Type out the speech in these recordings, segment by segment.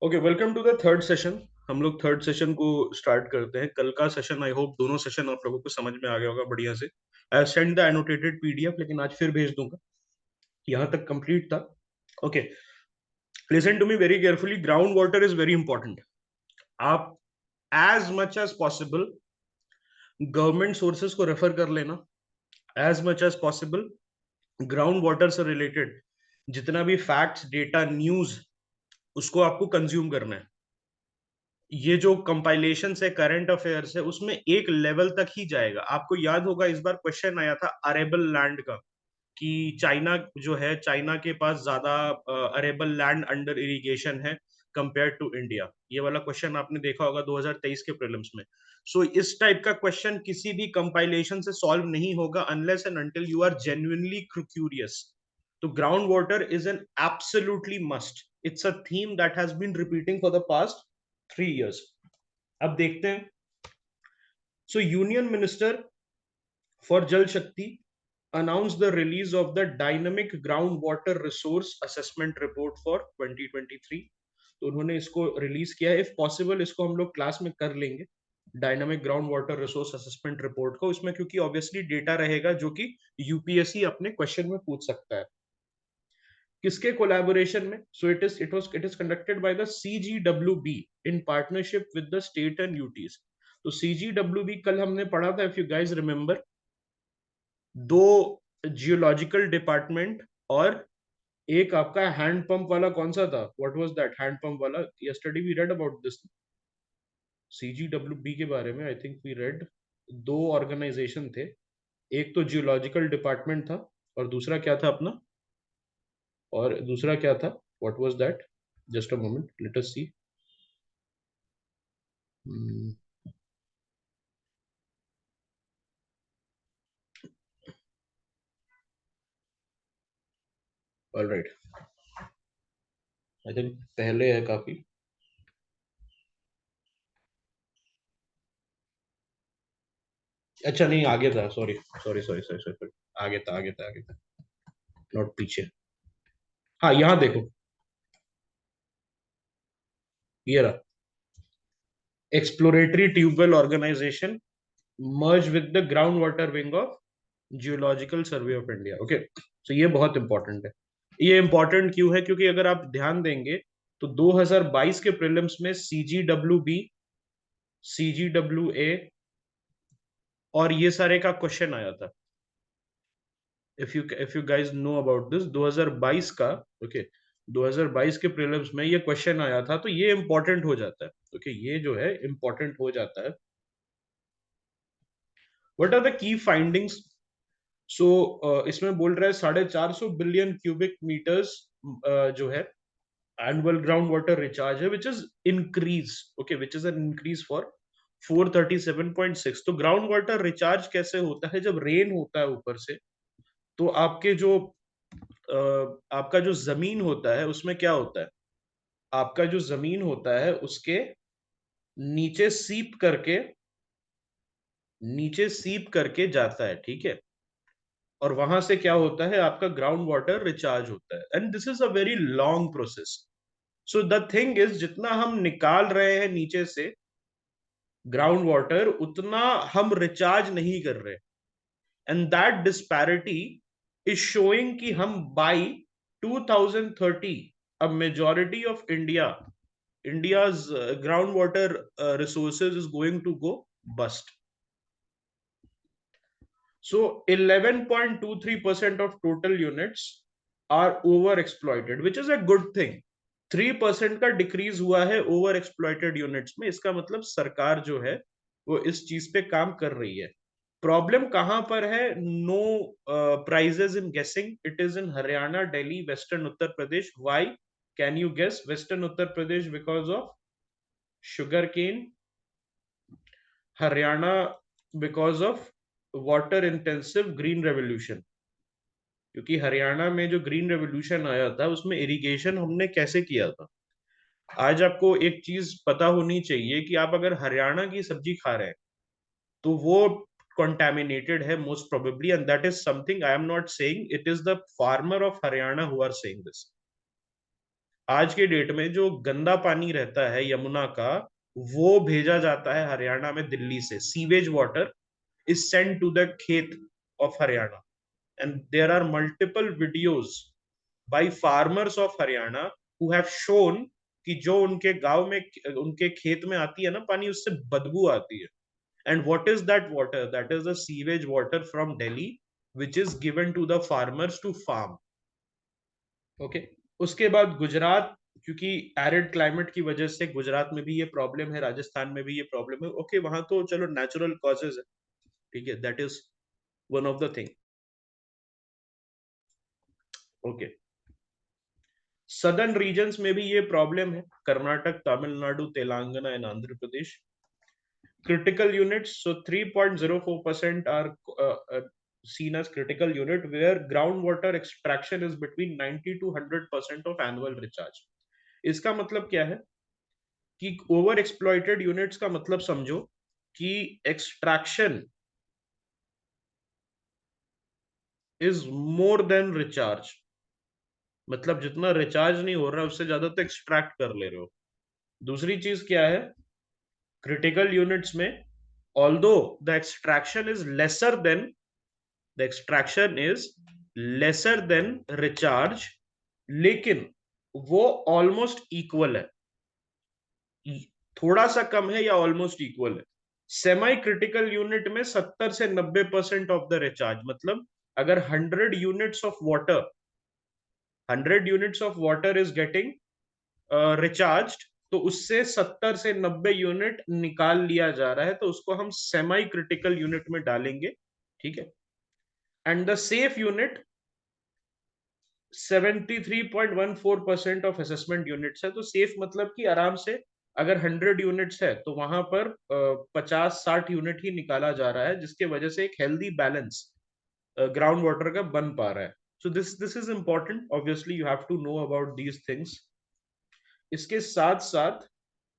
Okay, welcome to the third session. हम लोग third session को स्टार्ट करते हैं। कल का सेशन आई होप दोनों सेशन आप लोगों को समझ में आ गया होगा बढ़िया से। I send the annotated PDF, लेकिन आज फिर भेज दूंगा। यहाँ तक कंप्लीट था। Okay, listen to me very carefully. Ground water is very important. आप as much as possible government sources को रेफर कर लेना। As much as possible ground water से रिलेटेड जितना भी फैक्ट्स, डेटा, न्यूज, उसको आपको कंज्यूम करना है। ये जो कंपाइलेशन है, करंट अफेयर्स है, उसमें एक लेवल तक ही जाएगा। आपको याद होगा इस बार क्वेश्चन आया था अरेबल लैंड का, कि चाइना जो है, चाइना के पास ज्यादा अरेबल लैंड अंडर इरिगेशन है कंपेयर टू इंडिया। ये वाला क्वेश्चन आपने देखा होगा 2023 के प्रीलिम्स में। सो इस टाइप का क्वेश्चन किसी भी कंपाइलेशन से सॉल्व नहीं होगा unless and until you are genuinely curious. तो ground water is an absolutely must. It's a theme that has been repeating for the past 3 years। अब देखते हैं। सो यूनियन मिनिस्टर फॉर जल शक्ति announce the release of the dynamic ground water resource assessment report for 2023। तो उन्होंने इसको release किया है। इफ पॉसिबल इसको हम लोग क्लास में कर लेंगे, dynamic ground water resource assessment report को। इसमें क्योंकि ऑब्वियसली डेटा रहेगा जो कि यूपीएससी अपने क्वेश्चन में पूछ सकता है। किसके कोलैबोरेशन में? So it is conducted by the CGWB in partnership with the state and UTs. तो सीजीडब्ल्यूबी कल हमने पढ़ा था, इफ यू गाइज रिमेंबर। दो जियोलॉजिकल डिपार्टमेंट और एक आपका हैंड पंप वाला कौन सा था? What was that hand pump वाला? Yesterday we read about this CGWB के बारे में। आई थिंक वी रेड दो ऑर्गेनाइजेशन थे। एक तो जियोलॉजिकल डिपार्टमेंट था और दूसरा क्या था अपना? और दूसरा क्या था? What was that? Just a moment, let us see. Alright, I think पहले है काफी। अच्छा नहीं, आगे था। Sorry sorry sorry sorry sorry, आगे था आगे था आगे था, नॉट पीछे। हाँ, यहाँ देखो, ये रहा। Exploratory tube well organisation merge with the ground water wing of geological survey of India. Okay, तो ये बहुत इंपॉर्टेंट है। ये इंपॉर्टेंट क्यों है? क्योंकि अगर आप ध्यान देंगे तो 2022 के प्रीलिम्स में सीजीडब्ल्यूबी, सीजीडब्ल्यूए और ये सारे का क्वेश्चन आया था। If you guys know about this 2022 का। ओके, 2022 के प्रीलिम्स में ये क्वेश्चन आया था, तो ये इंपॉर्टेंट हो जाता है। ओके, ये जो है इंपॉर्टेंट हो जाता है। What are the key findings? So इसमें बोल रहा है 450 बिलियन क्यूबिक मीटर्स जो है एनुअल ग्राउंड वाटर रिचार्ज है, which is increase. Okay, which is an increase for 437.6। तो ग्राउंड वाटर रिचार्ज कैसे होता है? जब रेन होता है ऊपर से, तो आपके जो आपका जो जमीन होता है उसमें क्या होता है? आपका जो जमीन होता है उसके नीचे सीप करके जाता है, ठीक है। और वहां से क्या होता है? आपका ग्राउंड वाटर रिचार्ज होता है, and this is a very long process. So the thing is, जितना हम निकाल रहे हैं नीचे से ग्राउंड वाटर, उतना हम रिचार्ज नहीं कर रहे। And that disparity is showing कि हम by 2030 a majority of India's groundwater resources is going to go bust. So 11.23% of total units are over exploited, which is a good thing. 3% का decrease हुआ है over exploited units में। इसका मतलब सरकार जो है वो इस चीज पे काम कर रही है। प्रॉब्लम कहां पर है? No prizes in guessing. It is in Haryana, Delhi, western Uttar Pradesh. Why? Can you guess? Western Uttar Pradesh because of sugar cane, Haryana because of water intensive green revolution. क्योंकि हरियाणा में जो ग्रीन रेवोल्यूशन आया था उसमें इरिगेशन हमने कैसे किया था। आज आपको एक चीज पता होनी चाहिए कि आप अगर हरियाणा की सब्जी खा रहे हैं तो वो contaminated है most probably, and that is something I am not saying, it is the farmer of Haryana who are saying this. आज के डेट में जो गंदा पानी रहता है यमुना का, वो भेजा जाता है हरियाणा में दिल्ली से। Sewage water is sent to the खेत of Haryana, and there are multiple videos by farmers of Haryana who have shown कि जो उनके गांव में, उनके खेत में आती है ना पानी, उससे बदबू आती है। And what is that water? That is the sewage water from Delhi which is given to the farmers to farm. Okay. उसके बाद गुजरात, क्योंकि एरिड क्लाइमेट की वजह से गुजरात में भी ये प्रॉब्लम है, राजस्थान में भी ये प्रॉब्लम है। ओके, वहां तो चलो नेचुरल कॉजेज है, ठीक है, that is one of the thing. Okay. Southern regions में भी ये प्रॉब्लम है, Karnataka, Tamil Nadu, Telangana and Andhra Pradesh. Critical units, so 3.04% are seen as critical unit where groundwater extraction is between 90 to 100% of annual recharge. इसका मतलब क्या है कि ओवर एक्सप्लॉइटेड यूनिट्स का मतलब समझो कि extraction is more then recharge. मतलब जितना रिचार्ज नहीं हो रहा है उससे ज्यादा तो एक्सट्रैक्ट कर ले रहे हो। दूसरी चीज क्या है, क्रिटिकल यूनिट्स में although the extraction is lesser than, the extraction is lesser than recharge, लेकिन वो ऑलमोस्ट इक्वल है, थोड़ा सा कम है या ऑलमोस्ट इक्वल है। सेमी क्रिटिकल यूनिट में 70 से 90% ऑफ द रिचार्ज, मतलब अगर 100 units of water is getting recharge, तो उससे 70 से 90 यूनिट निकाल लिया जा रहा है, तो उसको हम सेमी क्रिटिकल यूनिट में डालेंगे, ठीक है। And the safe unit 73.14% of assessment units है। तो सेफ मतलब कि आराम से अगर 100 यूनिट्स है तो वहां पर 50-60 यूनिट ही निकाला जा रहा है, जिसके वजह से एक हेल्दी बैलेंस ग्राउंड वाटर का बन पा रहा है। So this is important, obviously you have to know about these things. इसके साथ साथ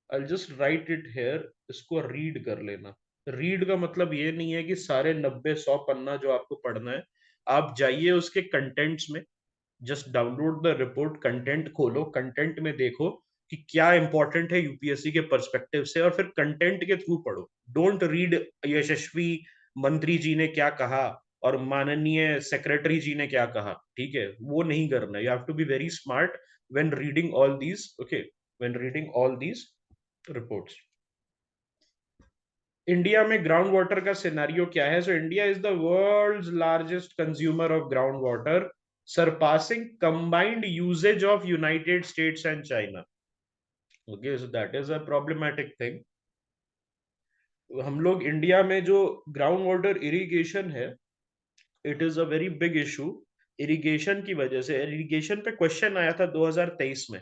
I just write it here, इसको रीड कर लेना। रीड का मतलब ये नहीं है कि सारे 90-100 पन्ना जो आपको पढ़ना है, आप जाइए उसके कंटेंट्स में, just download the report, content खोलो, कंटेंट में देखो कि क्या इंपॉर्टेंट है यूपीएससी के पर्सपेक्टिव से, और फिर कंटेंट के थ्रू पढ़ो। डोंट रीड यशस्वी मंत्री जी ने क्या कहा और माननीय सेक्रेटरी जी ने क्या कहा, ठीक है, वो नहीं करना। You have to be very smart when reading all these, okay, when reading all these reports. India में ग्राउंड वाटर का सिनेरियो क्या है? So India is the world's largest consumer of ground water, surpassing combined usage of United States and China. Okay, so that is a problematic thing. हम लोग India में जो ground water irrigation है, it is a very big issue. Irrigation की वजह से, irrigation पे question आया था 2023 में,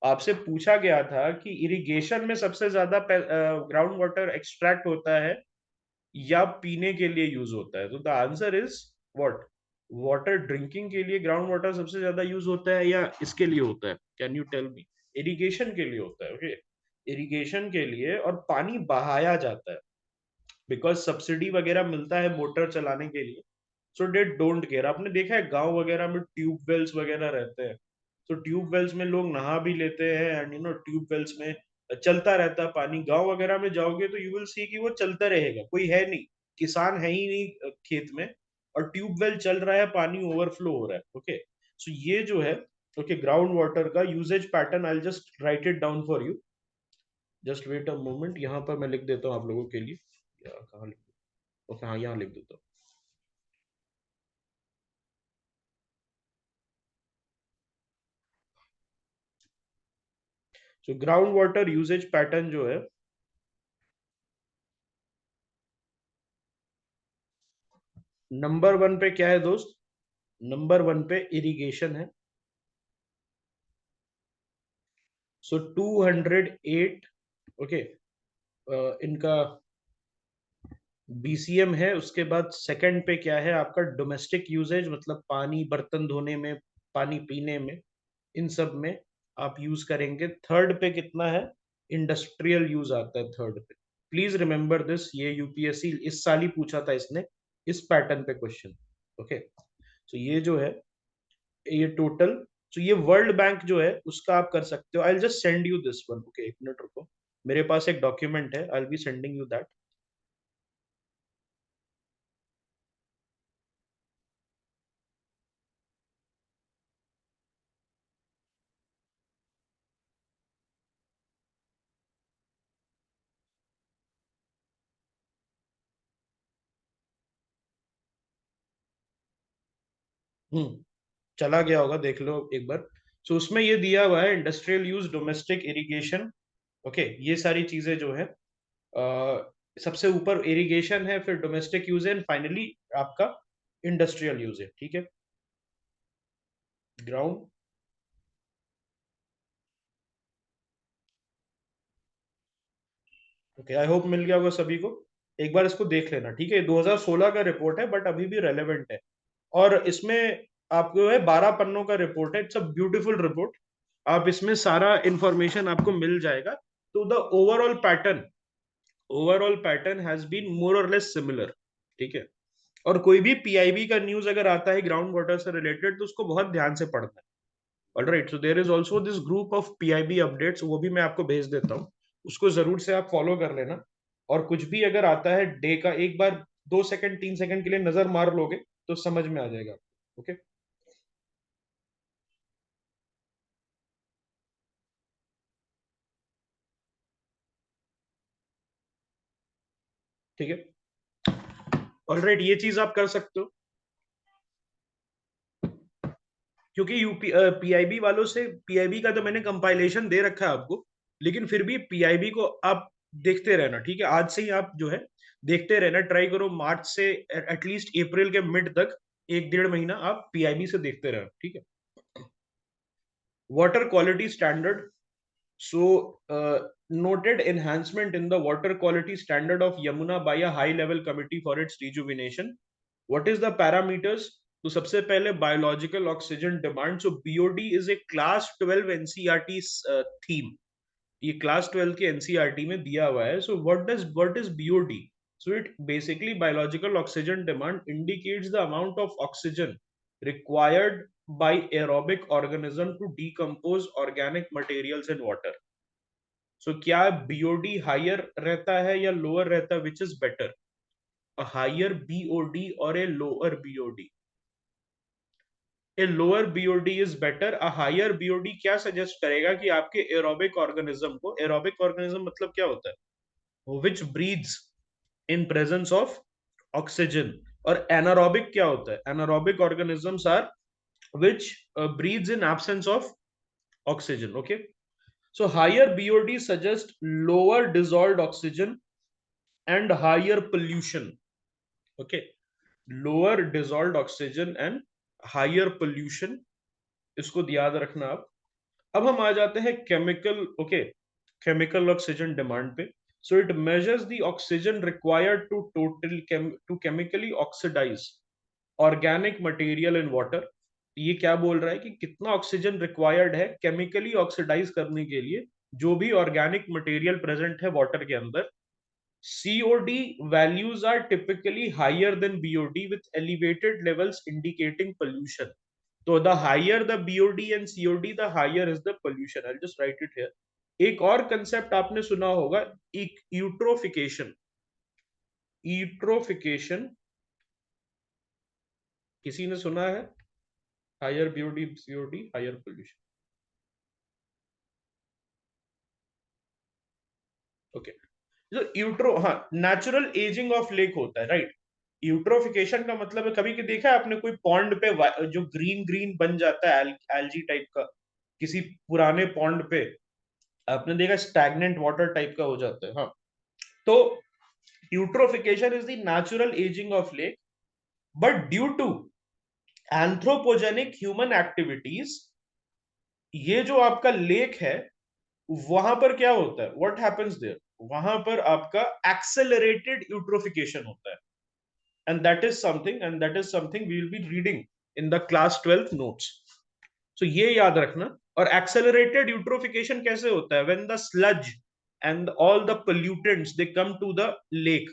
आपसे पूछा गया था कि इरिगेशन में सबसे ज्यादा ग्राउंड वाटर एक्सट्रैक्ट होता है या पीने के लिए यूज होता है। तो the answer is what? Water drinking के लिए ग्राउंड वाटर सबसे ज्यादा यूज होता है या इसके लिए होता है? Can you tell me? Irrigation के लिए होता है। ओके, इरिगेशन के लिए, और पानी बहाया जाता है बिकॉज सब्सिडी वगैरह मिलता है मोटर चलाने के लिए। सो दे डोंट केयर। आपने देखा है गांव वगैरह में ट्यूब वेल्स वगैरह रहते हैं, तो ट्यूब वेल्स में लोग नहा भी लेते हैं, एंड ट्यूब वेल्स में चलता रहता है पानी। गांव वगैरह में जाओगे तो यू विल सी कि वो चलता रहेगा, कोई है नहीं, किसान है ही नहीं खेत में, और ट्यूबवेल चल रहा है, पानी ओवरफ्लो हो रहा है। ओके, सो ये जो है, ओके, ग्राउंड वाटर का usage pattern, I just write it down for you, just wait a moment. यहाँ पर मैं लिख देता हूँ आप लोगों के लिए, कहाँ लिख, ओके हाँ, यहाँ लिख देता हूँ। So ground water usage pattern जो है, नंबर 1 पे क्या है दोस्त? नंबर 1 पे इरिगेशन है। सो 208, ओके, इनका बीसीएम है। उसके बाद सेकंड पे क्या है आपका? डोमेस्टिक यूजेज, मतलब पानी बर्तन धोने में, पानी पीने में, इन सब में आप यूज करेंगे। थर्ड पे कितना है? इंडस्ट्रियल यूज आता है थर्ड पे। प्लीज रिमेंबर दिस, ये यूपीएससी इस साल ही पूछा था इसने, इस पैटर्न पे क्वेश्चन। ओके, तो ये जो है, ये टोटल सो ये वर्ल्ड बैंक जो है उसका आप कर सकते हो। I will just send you this one. Okay, एक मिनट रुको, मेरे पास एक डॉक्यूमेंट है, I will be sending you that. चला गया होगा, देख लो एक बार। सो उसमें ये दिया हुआ है industrial use, domestic irrigation. Okay, ये सारी चीजें जो है सबसे ऊपर इरिगेशन है, फिर डोमेस्टिक यूज है, एंड फाइनली आपका इंडस्ट्रियल यूज है। ठीक है, ग्राउंड। ओके, आई होप मिल गया होगा सभी को। एक बार इसको देख लेना, ठीक है। 2016 का रिपोर्ट है बट अभी भी रेलेवेंट है। और इसमें आपको है 12 पन्नों का रिपोर्ट है। It's a beautiful report. आप इसमें सारा इंफॉर्मेशन आपको मिल जाएगा। तो the overall pattern has been more और लेस सिमिलर। ठीक है। और कोई भी पीआईबी का न्यूज अगर आता है ग्राउंड वाटर से रिलेटेड तो उसको बहुत ध्यान से पढ़ना है। Alright, so there is also this group of PIB updates, वो भी मैं आपको भेज देता हूँ। उसको जरूर से आप फॉलो कर लेना। और कुछ भी अगर आता है डे का, एक बार 2 सेकंड 3 सेकंड के लिए नजर मार लोगे तो समझ में आ जाएगा। ओके, ठीक है। ऑलराइट, ये चीज आप कर सकते हो। क्योंकि यूपी पीआईबी वालों से, पीआईबी का तो मैंने कंपाइलेशन दे रखा है आपको, लेकिन फिर भी पीआईबी को आप देखते रहना। ठीक है, आज से ही आप जो है देखते रहना, ट्राई करो मार्च से एटलीस्ट अप्रैल के मिड तक 1 डेढ़ महीना आप पीआईबी से देखते रहना। ठीक है। Water quality standard. So, noted enhancement in the water quality standard of Yamuna by a high level committee for its rejuvenation. What is the parameters? तो सबसे पहले biological oxygen demand. So BOD is a class 12 NCERT theme. ये class 12 के NCERT में दिया हुआ है। So what is BOD? So it basically, biological oxygen demand indicates the amount of oxygen required by aerobic organism to decompose organic materials in water. So क्या BOD higher रहता है या लोअर रहता है? Which is better, a higher BOD और a lower BOD? A lower BOD is better. A higher BOD क्या suggest करेगा कि आपके एरोबिक ऑर्गेनिज्म को, एरोबिक ऑर्गेनिज्म मतलब क्या होता है? Which breathes in presence of oxygen. और एनारोबिक क्या होता है? Anaerobic organisms are which breathes in absence of oxygen. Okay, so higher BOD suggests lower dissolved oxygen and higher pollution. Okay, lower dissolved oxygen and higher pollution, इसको याद रखना आप। अब हम आ जाते हैं chemical. Okay, chemical oxygen demand पे। So it measures the oxygen required to chemically oxidise organic material in water. ये क्या बोल रहा है कि कितना ऑक्सीजन रिक्वायर्ड है केमिकली ऑक्सीडाइज करने के लिए जो भी ऑर्गेनिक मटेरियल प्रेजेंट है वाटर के अंदर। COD values are typically higher than BOD with elevated levels indicating pollution. So the higher the BOD and COD, the higher is the pollution. I'll just write it here. एक और concept आपने सुना होगा, eutrophication. Eutrophication किसी ने सुना है? Higher BOD COD, higher pollution. Okay, जो यूट्रो, हाँ, नेचुरल एजिंग ऑफ लेक होता है, राइट। यूट्रोफिकेशन का मतलब है, कभी कि देखा है आपने कोई पॉन्ड पे जो ग्रीन ग्रीन बन जाता है, एल्जी टाइप का, किसी पुराने पॉन्ड पे आपने देखा स्टैग्नेंट वाटर टाइप का हो जाता है। हाँ, तो eutrophication is the natural ageing of lake, but due to anthropogenic human activities, ये जो आपका लेक है वहां पर क्या होता है, व्हाट हैपेंस देयर, वहां पर आपका एक्सेलरेटेड यूट्रोफिकेशन होता है। And that is something we will be reading in the class 12th notes. So ये याद रखना। और accelerated eutrophication कैसे होता है? When the sludge and all the pollutants they come to the lake,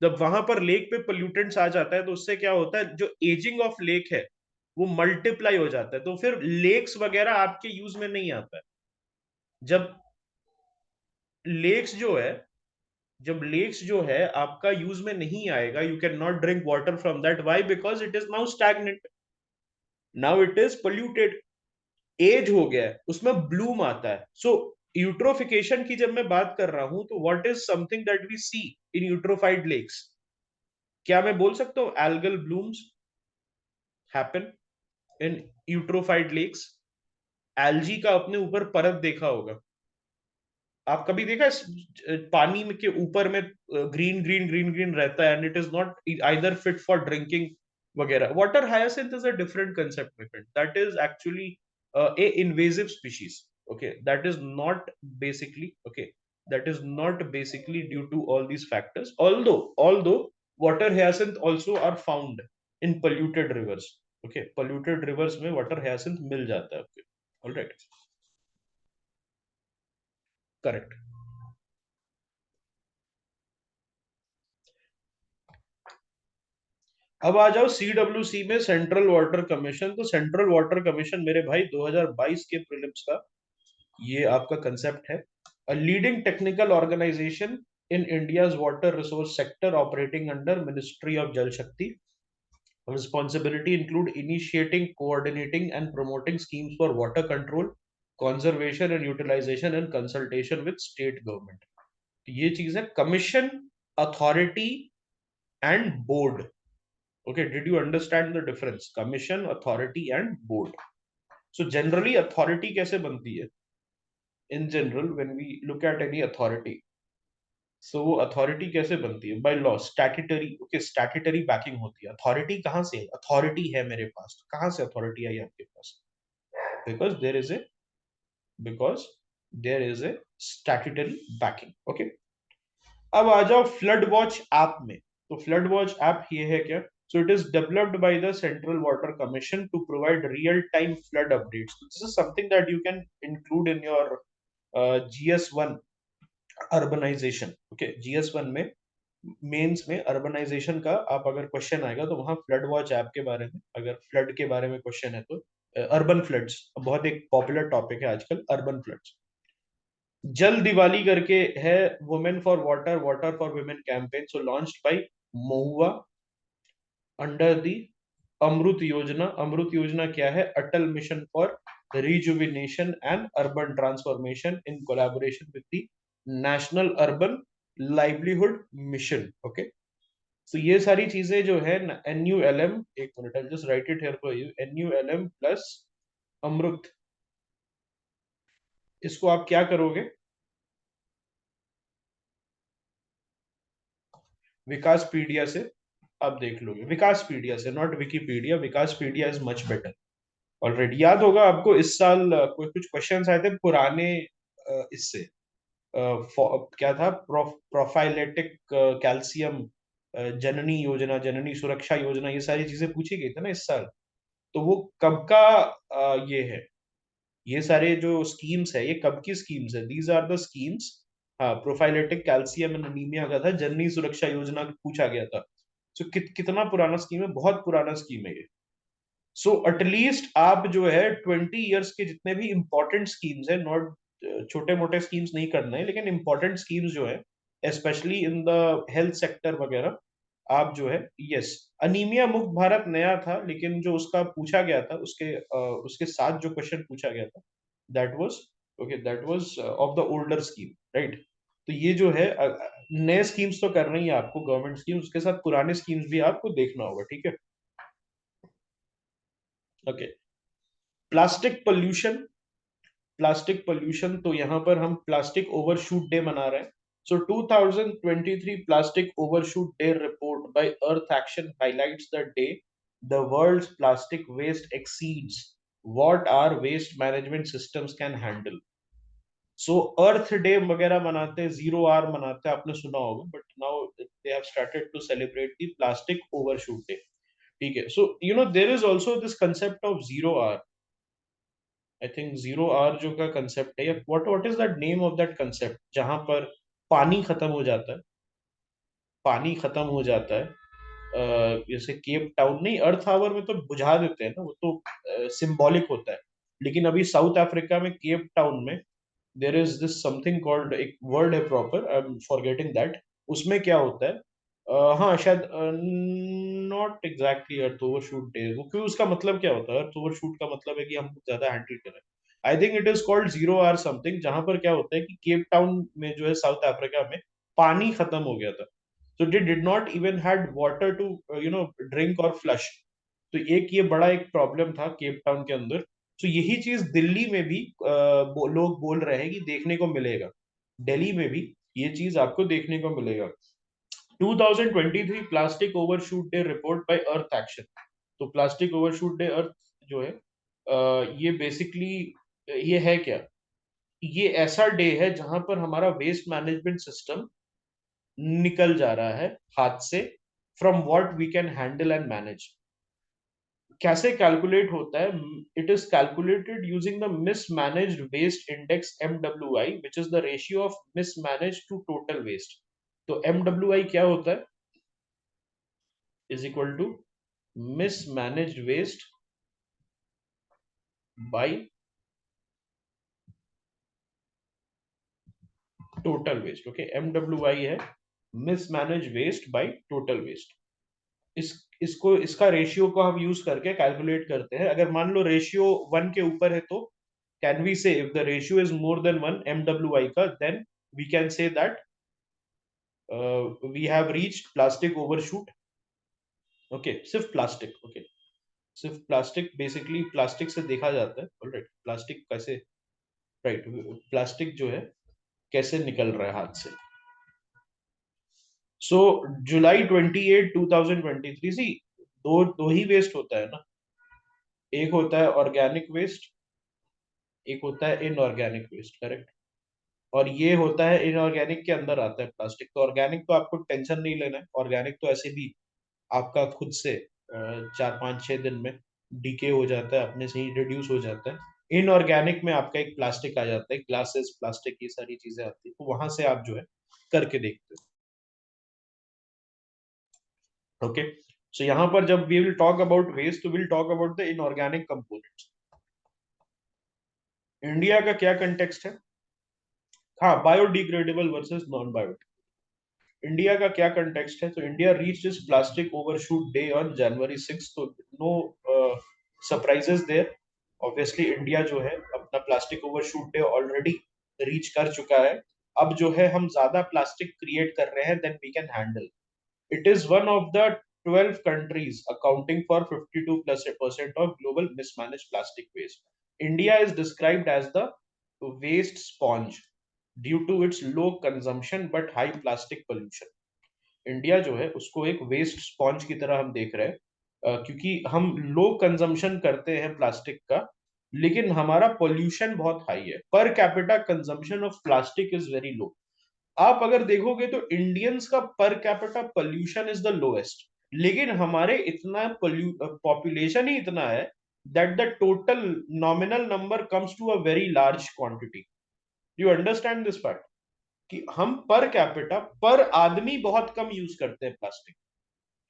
जब वहां पर लेक पे pollutants आ जाता है तो उससे क्या होता है, जो एजिंग ऑफ लेक है वो मल्टीप्लाई हो जाता है, तो फिर लेक्स वगैरह आपके यूज में नहीं आता है। जब लेक्स जो है जब लेक्स जो है आपका यूज में नहीं आएगा, you can not drink water from that, why? Because it is now stagnant, now it is polluted, as हो गया है, उसमें ब्लूम आता है। सो यूट्रोफिकेशन की जब मैं बात कर रहा हूं, तो what is something that we see in eutrophied lakes? क्या मैं बोल सकता हूँ algal blooms happen in eutrophied lakes? Algae का अपने ऊपर परत देखा होगा, आप कभी देखा पानी में के ऊपर में ग्रीन ग्रीन ग्रीन ग्रीन रहता है, and it is not either fit for drinking वगैरह। Water hyacinth is a different concept, my friend, that is actually a invasive species, okay, that is not basically, okay, that is not basically due to all these factors, although water hyacinth also are found in polluted rivers, okay, polluted rivers में water hyacinth मिल जाता है, okay, all right, correct। अब आ जाओ CWC में, central water commission. तो central water commission मेरे भाई 2022 के प्रीलिम्स का ये आपका कंसेप्ट है। A leading technical organisation in India's water resource sector operating under ministry of Jal Shakti. Responsibility include initiating, coordinating and promoting schemes for water control, conservation and utilization in consultation with state government। तो ये चीज है commission, authority and board. Okay, did you understand the difference? Commission, authority and board. So generally authority कैसे बनती है? In general when we look at any authority, so वो authority कैसे बनती है? By law, statutory, okay, statutory backing होती है। authority कहाँ से? authority है मेरे पास, कहाँ से authority आई आपके पास? because there is a because there is a statutory backing, okay। अब आ जाओ फ्लड वॉच ऐप में। तो फ्लड वॉच ऐप ये है क्या? So it is developed by the central water commission to provide real time flood updates. This is something that you can include in your GS1 urbanisation, okay. GS1 में mains में urbanisation का आप अगर question आएगा तो वहां flood watch app के बारे में, अगर फ्लड के बारे में क्वेश्चन है तो अर्बन फ्लड्स बहुत एक पॉपुलर टॉपिक है आजकल, अर्बन फ्लड्स। जल दिवाली करके है, women for water, water for women campaign, so launched by Mahua under the Amrut Yojana. Amrut Yojana क्या है? Atal mission for rejuvenation and urban transformation in collaboration with the national urban livelihood mission, okay. तो ये सारी चीजें जो है NULM, एक minute, I just write it here for you, NULM plus Amrut, इसको आप क्या करोगे? विकासपीडिया से आप देख लोगे, विकासपीडिया से, not Wikipedia, Vikaspedia is much better. Already याद होगा आपको, इस साल कोई कुछ क्वेश्चंस आए थे पुराने, इससे क्या था, प्रोफाइलेटिक कैल्शियम जननी योजना, जननी सुरक्षा योजना, ये सारी चीजें पूछी गई थी ना इस साल। तो वो कब का ये है, ये सारे जो स्कीम्स है ये कब की स्कीम्स है? These are the schemes. हाँ, प्रोफाइलेटिक कैल्शियम एंड अनीमिया का था, जननी सुरक्षा योजना पूछा गया था। सो कितना पुराना स्कीम है? बहुत पुराना स्कीम है ये। सो एटलीस्ट आप जो है 20 इयर्स के जितने भी इंपॉर्टेंट स्कीम्स है, नॉट छोटे मोटे स्कीम्स नहीं करना है, लेकिन इंपॉर्टेंट स्कीम्स जो है specially in the health sector वगैरह, आप जो है, यस, अनीमिया मुक्त भारत नया था, लेकिन जो उसका पूछा गया था उसके साथ जो क्वेश्चन पूछा गया था, that was, okay, that was of the older scheme, right. तो ये जो है नए स्कीम्स तो करना ही है आपको, गवर्नमेंट स्कीम्स, उसके साथ पुराने स्कीम्स भी आपको देखना होगा, ठीक है, okay. Plastic pollution, plastic pollution, तो यहाँ पर हम प्लास्टिक ओवरशूट डे मना रहे हैं। So 2023 plastic overshoot day report by earth action highlights the day the world's plastic waste exceeds what are waste management systems can handle. So earth day वगैरह मनाते हैं, 0R मनाते हैं, आपने सुना होगा, but now they have started to celebrate the plastic overshoot day, ठीक है। So you know there is also this concept of 0R। I think 0R जो का कंसेप्ट है, या what is that name of that concept, जहां पर पानी खत्म हो जाता है, पानी खत्म हो जाता है, जैसे केप टाउन नहीं, अर्थ आवर में तो बुझा देते हैं ना, वो तो सिंबॉलिक होता है। लेकिन अभी साउथ अफ्रीका में केप टाउन में there is this something called, एक वर्ड है proper, I am forgetting that. उसमें क्या होता है, हाँ शायद, not exactly earth overshoot day, वो क्यों, उसका मतलब क्या होता है, अर्थ ओवरशूट का मतलब है कि हम ज्यादा हैंडल करें। I think it is called zero R something, जहां पर क्या होता है कि केप टाउन में जो है साउथ अफ्रीका में पानी खत्म हो गया था। so they did not even had water to drink or flush। तो एक ये बड़ा एक प्रॉब्लम था केप टाउन के अंदर। तो यही चीज दिल्ली में भी लोग बोल रहे हैं कि देखने को मिलेगा, दिल्ली में भी ये चीज आपको देखने को मिलेगा। 2023 plastic overshoot day report by earth action. तो प्लास्टिक ओवरशूट डे अर्थ जो है, ये बेसिकली ये है क्या, ये ऐसा डे है जहां पर हमारा वेस्ट मैनेजमेंट सिस्टम निकल जा रहा है हाथ से, from what we can handle and manage. कैसे कैलकुलेट होता है, it is calculated using the mismanaged waste index MWI, which is the ratio of mismanage to total waste. तो MWI क्या होता है, is equal to mismanaged waste by total waste. Okay, MWI है mismanage waste by total waste. इस इसको इसका ratio को हम यूज करके कैलकुलेट करते हैं। अगर मान लो रेशियो 1 के ऊपर है तो can we say, if the ratio is more than 1 MWI का, then we can say that we have reached plastic overshoot. Okay, सिर्फ प्लास्टिक, ओके, सिर्फ प्लास्टिक, बेसिकली प्लास्टिक से देखा जाता है। ऑलराइट, प्लास्टिक कैसे, राइट, प्लास्टिक जो है कैसे निकल रहा है हाथ से। सो जुलाई 28 2023, सी दो ही वेस्ट होता है ना, एक होता है ऑर्गेनिक वेस्ट, एक होता है इनऑर्गेनिक वेस्ट, करेक्ट। और ये होता है इनऑर्गेनिक के अंदर आता है प्लास्टिक। तो ऑर्गेनिक तो आपको टेंशन नहीं लेना है, ऑर्गेनिक तो ऐसे भी आपका खुद से 4 5 6 दिन में डीके हो जाता है, अपने से ही रिड्यूस हो जाता है। इनऑर्गेनिक में आपका एक प्लास्टिक आ जाता है, ग्लासेस प्लास्टिक, ये सारी चीजें आती है, तो वहां से आप जो है करके देखते हो। ओके, सो यहाँ पर जब we will talk about waste, तो will talk about the inorganic components. India का क्या कंटेक्स्ट है, हाँ, biodegradable versus non bio. India का क्या कंटेक्स्ट है, तो India reach is plastic overshoot day on January 6, तो no surprises there. Obviously India जो है अपना plastic overshoot day already reach कर चुका है। अब जो है हम ज्यादा प्लास्टिक क्रिएट कर रहे हैं then we can handle. It is one of the 12 countries accounting for 52% of global mismanaged plastic waste. India is described as the waste sponge due to its low consumption but high plastic pollution. India जो है उसको एक waste sponge की तरह हम देख रहे हैं, क्योंकि हम लो कंजम्पशन करते हैं प्लास्टिक का, लेकिन हमारा पोल्यूशन बहुत हाई है। Per capita consumption of plastic is very low. आप अगर देखोगे तो इंडियंस का per capita pollution is the lowest, लेकिन हमारे इतना पॉपुलेशन ही इतना है that the total nominal number comes to a very large quantity. You understand this fact कि हम पर कैपिटा, पर आदमी बहुत कम यूज करते हैं प्लास्टिक,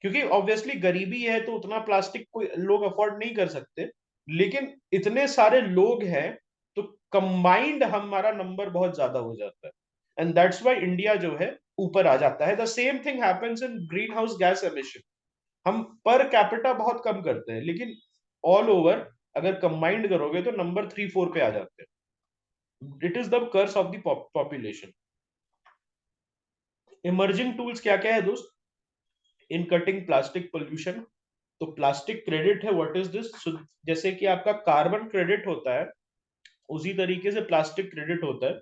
क्योंकि ऑब्वियसली गरीबी है तो उतना प्लास्टिक कोई लोग अफोर्ड नहीं कर सकते। लेकिन इतने सारे लोग हैं तो कंबाइंड हमारा नंबर बहुत ज्यादा हो जाता है, एंड दैट्स व्हाई इंडिया जो है ऊपर आ जाता है। The same thing happens in green house gas emission. हम पर कैपिटा बहुत कम करते हैं, लेकिन ऑल ओवर अगर कंबाइंड करोगे तो नंबर 3 4 पे आ जाते हैं। It is the curse of the population. Emerging tools क्या क्या है दोस्त इन कटिंग प्लास्टिक पोल्यूशन। तो प्लास्टिक क्रेडिट है, व्हाट इज दिस। जैसे कि आपका कार्बन क्रेडिट होता है, उसी तरीके से प्लास्टिक क्रेडिट होता है।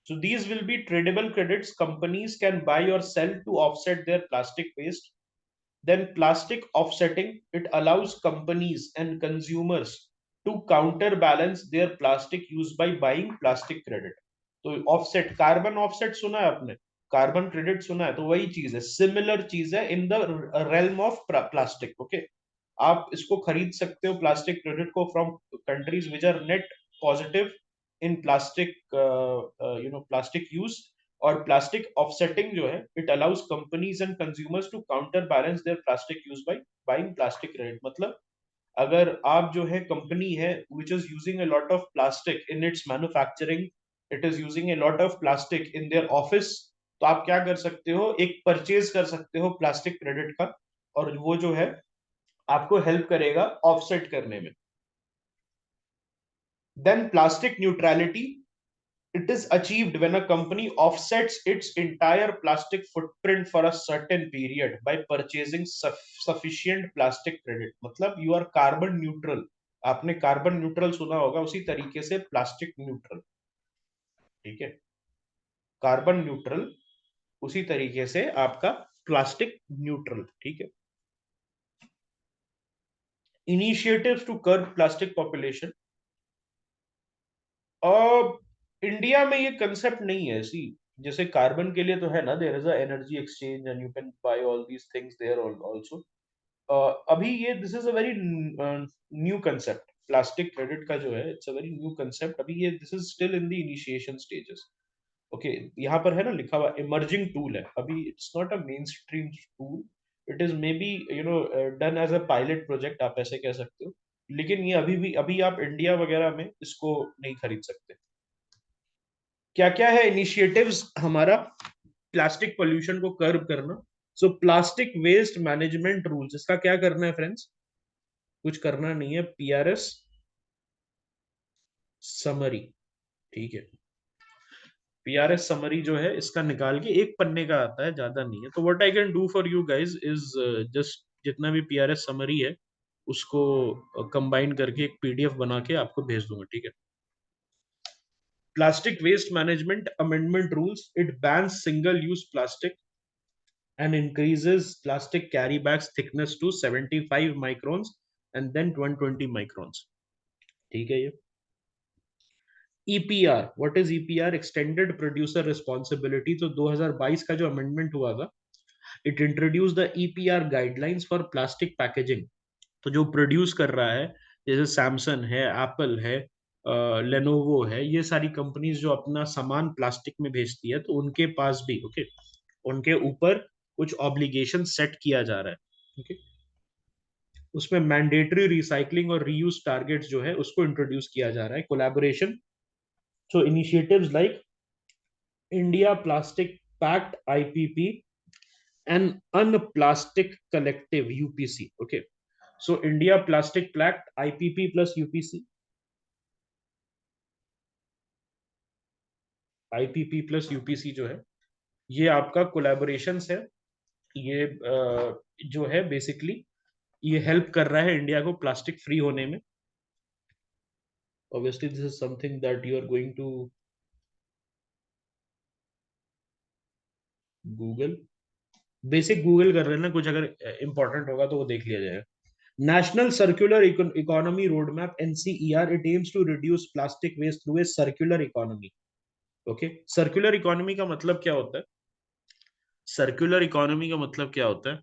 So these will be tradable credits companies can buy or sell to offset their plastic waste. Then plastic offsetting, it allows companies and consumers to counterbalance their plastic use by buying plastic credit. तो offset, carbon offset सुना है आपने, carbon credit सुना है, तो वही चीज है, सिमिलर चीज है in the realm of plastic. Okay, आप इसको खरीद सकते हो प्लास्टिक क्रेडिट को from countries which are net positive in plastic, plastic use, और प्लास्टिक ऑफसेटिंग जो है, it allows companies and consumers to counterbalance their plastic use by buying plastic credit. मतलब अगर आप जो है कंपनी है which is using a lot of plastic in its manufacturing, it is using a lot of plastic in their office, तो आप क्या कर सकते हो, एक परचेज कर सकते हो प्लास्टिक क्रेडिट का, और वो जो है आपको हेल्प करेगा ऑफसेट करने में। Then plastic neutrality, it is achieved when a company offsets its entire plastic footprint for a certain period by purchasing sufficient plastic credit। मतलब you are carbon neutral। आपने कार्बन न्यूट्रल सुना होगा, उसी तरीके से प्लास्टिक न्यूट्रल, ठीक है, carbon neutral, उसी तरीके से आपका प्लास्टिक न्यूट्रल, ठीक है। Initiatives to curb plastic population, और इंडिया में ये कंसेप्ट नहीं है, सी जैसे कार्बन के लिए तो है ना, there is a energy exchange and you can buy all these things there also. अभी ये this is a very new concept, plastic credit का जो है, it's a very new concept, अभी ये this is still in the initiation stages. Okay, यहाँ पर है ना लिखा हुआ इमर्जिंग टूल है, अभी it's not a mainstream tool, it is maybe you know done as a pilot project, आप ऐसे कह सकते हो, लेकिन ये अभी भी, अभी आप इंडिया वगैरह में इसको नहीं खरीद सकते। क्या क्या है इनिशिएटिव्स हमारा प्लास्टिक पोल्यूशन को कर्व करना? So plastic waste management rules, इसका क्या करना है फ्रेंड्स? कुछ करना नहीं है, पीआरएस समरी, ठीक है। पीआरएस समरी जो है इसका निकाल के एक पन्ने का आता है, ज्यादा नहीं है, तो what I can do for you guys is just जितना भी पीआरएस समरी है उसको कंबाइन करके एक पीडीएफ बना के आपको भेज दूंगा, ठीक है। Plastic waste management amendment rules, it bans single use plastic and increases plastic carry bags thickness to 75 microns and then 120 microns, ठीक है। ये EPR, what is EPR? Extended producer responsibility, तो 2022 का जो अमेंडमेंट हुआ था, it introduce the EPR guidelines for plastic packaging. तो जो प्रोड्यूस कर रहा है, जैसे सैमसंग है, एप्पल है, लेनोवो है, ये सारी कंपनीज जो अपना सामान प्लास्टिक में भेजती है, तो उनके पास भी ओके उनके ऊपर कुछ ऑब्लिगेशन सेट किया जा रहा है, ओके। उसमें मैंडेटरी रिसाइकलिंग और रीयूज टारगेट्स जो है उसको इंट्रोड्यूस किया जा रहा है, collaboration. So initiatives like India plastic pact IPP and unplastic collective UPC, okay. So India plastic pact IPP plus UPC, IPP plus UPC जो है, ये आपका कोलैबोरेशन है। ये जो है बेसिकली ये हेल्प कर रहा है इंडिया को प्लास्टिक फ्री होने में। Obviously this is something that you are going to Google, basic Google कर रहे हैं ना, कुछ अगर इंपॉर्टेंट होगा तो वो देख लिया जाएगा। National circular economy roadmap NCER, it aims to reduce plastic waste through a circular economy, okay. Circular economy का मतलब क्या होता है? सर्कुलर इकोनॉमी का मतलब क्या होता है?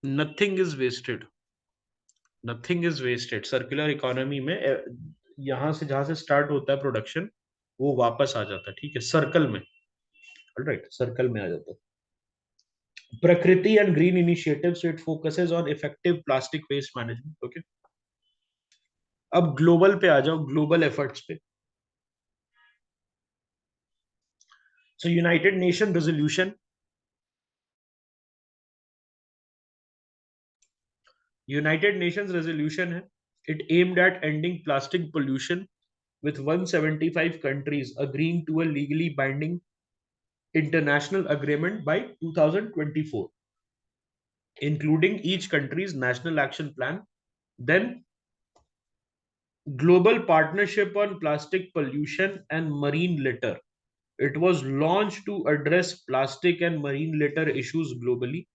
Nothing is wasted, nothing is wasted circular economy में। यहां से जहां से स्टार्ट होता है प्रोडक्शन, वो वापस आ जाता है, ठीक है, सर्कल में, राइट, सर्कल में आ जाता है। Prakriti and green initiatives, it focuses on effective plastic waste management, okay. अब ग्लोबल पे आ जाओ, ग्लोबल एफर्ट्स पे। So united nation resolution, united nations resolution है, it aimed at ending plastic pollution with 175 countries agreeing to a legally binding international agreement by 2024, including each country's national action plan. Then Global Partnership on Plastic Pollution and Marine Litter. It was launched to address plastic and marine litter issues globally.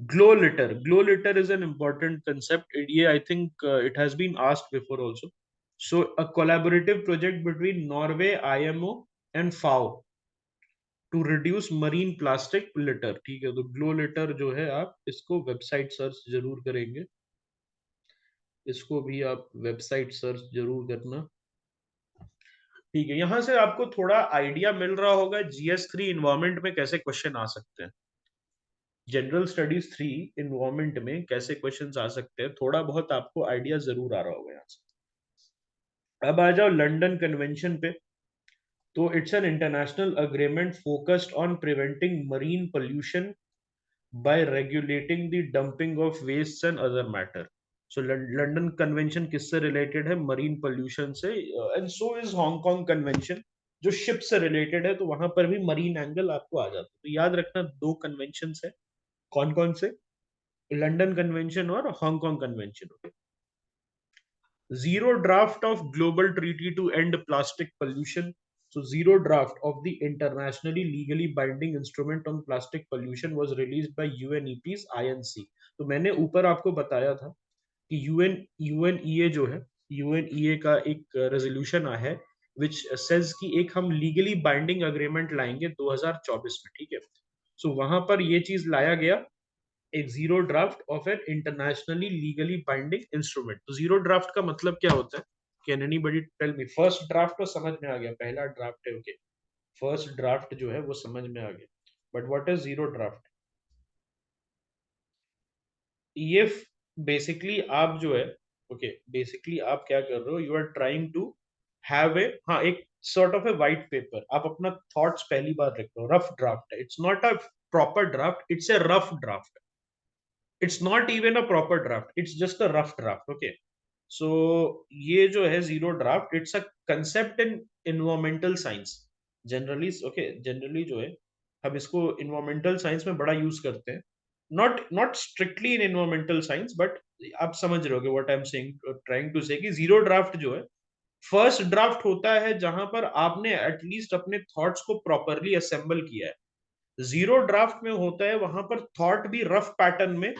Glow litter is an important concept. Yeah, I think it has been asked before also. So, a collaborative project between Norway, IMO, and FAO to reduce marine plastic litter, ठीक है। तो glow litre जो है, आप इसको website search जरूर करेंगे, इसको भी आप वेबसाइट सर्च जरूर करना। ठीक है, यहां से आपको थोड़ा आइडिया मिल रहा होगा GS3 इन्वायरमेंट में कैसे क्वेश्चन आ सकते हैं, जनरल स्टडीज 3 इन्वायरमेंट में कैसे क्वेश्चन आ सकते हैं, थोड़ा बहुत आपको आइडिया जरूर आ रहा होगा यहाँ से। अब आ जाओ लंदन कन्वेंशन पे। तो it's an international agreement focused on preventing marine pollution by regulating the dumping of wastes and other matter. So London Convention किससे related है? Marine pollution से, and so is Hong Kong Convention जो ship से related है, तो वहां पर भी मरीन एंगल आपको आ जाता है। तो याद रखना दो कन्वेंशन है, कौन कौन से? लंदन कन्वेंशन और Hong Kong convention. Zero draft of global treaty to end plastic pollution. So zero draft of the internationally legally binding instrument on plastic pollution was released by UNEP's INC. तो मैंने ऊपर आपको बताया था कि UNEA जो है, UNEA का एक रेजोल्यूशन है which says कि एक हम लीगली बाइंडिंग अग्रीमेंट लाएंगे 2024 में, ठीक है। सो वहां पर ये चीज लाया गया, एक zero draft of an internationally legally binding instrument. तो जीरो ड्राफ्ट का मतलब क्या होता है? Can anybody tell me? First draft तो समझ में आ गया, पहला ड्राफ्ट है, ओके। फर्स्ट ड्राफ्ट जो है वो समझ में आ गया, but what is zero draft? ये बेसिकली आप जो है, ओके, बेसिकली आप क्या कर रहे हो, you are trying to have a, हाँ, एक sort of a white paper, आप अपना थॉट्स पहली बार रख रहे हो, रफ ड्राफ्ट है, it's not a proper draft, it's a rough draft, it's not even a proper draft, it's just a rough draft, okay. So ये जो है zero draft, it's a concept in environmental science generally, okay, generally जो है हम इसको environmental science में बड़ा use करते हैं, not not strictly in environmental science, but आप समझ रहे होगे what I am saying, trying to say कि जीरो ड्राफ्ट जो है फर्स्ट ड्राफ्ट होता है जहां पर आपने एटलीस्ट अपने थॉट्स को प्रॉपरली असेंबल किया है। जीरो ड्राफ्ट में होता है वहां पर थॉट भी रफ पैटर्न में,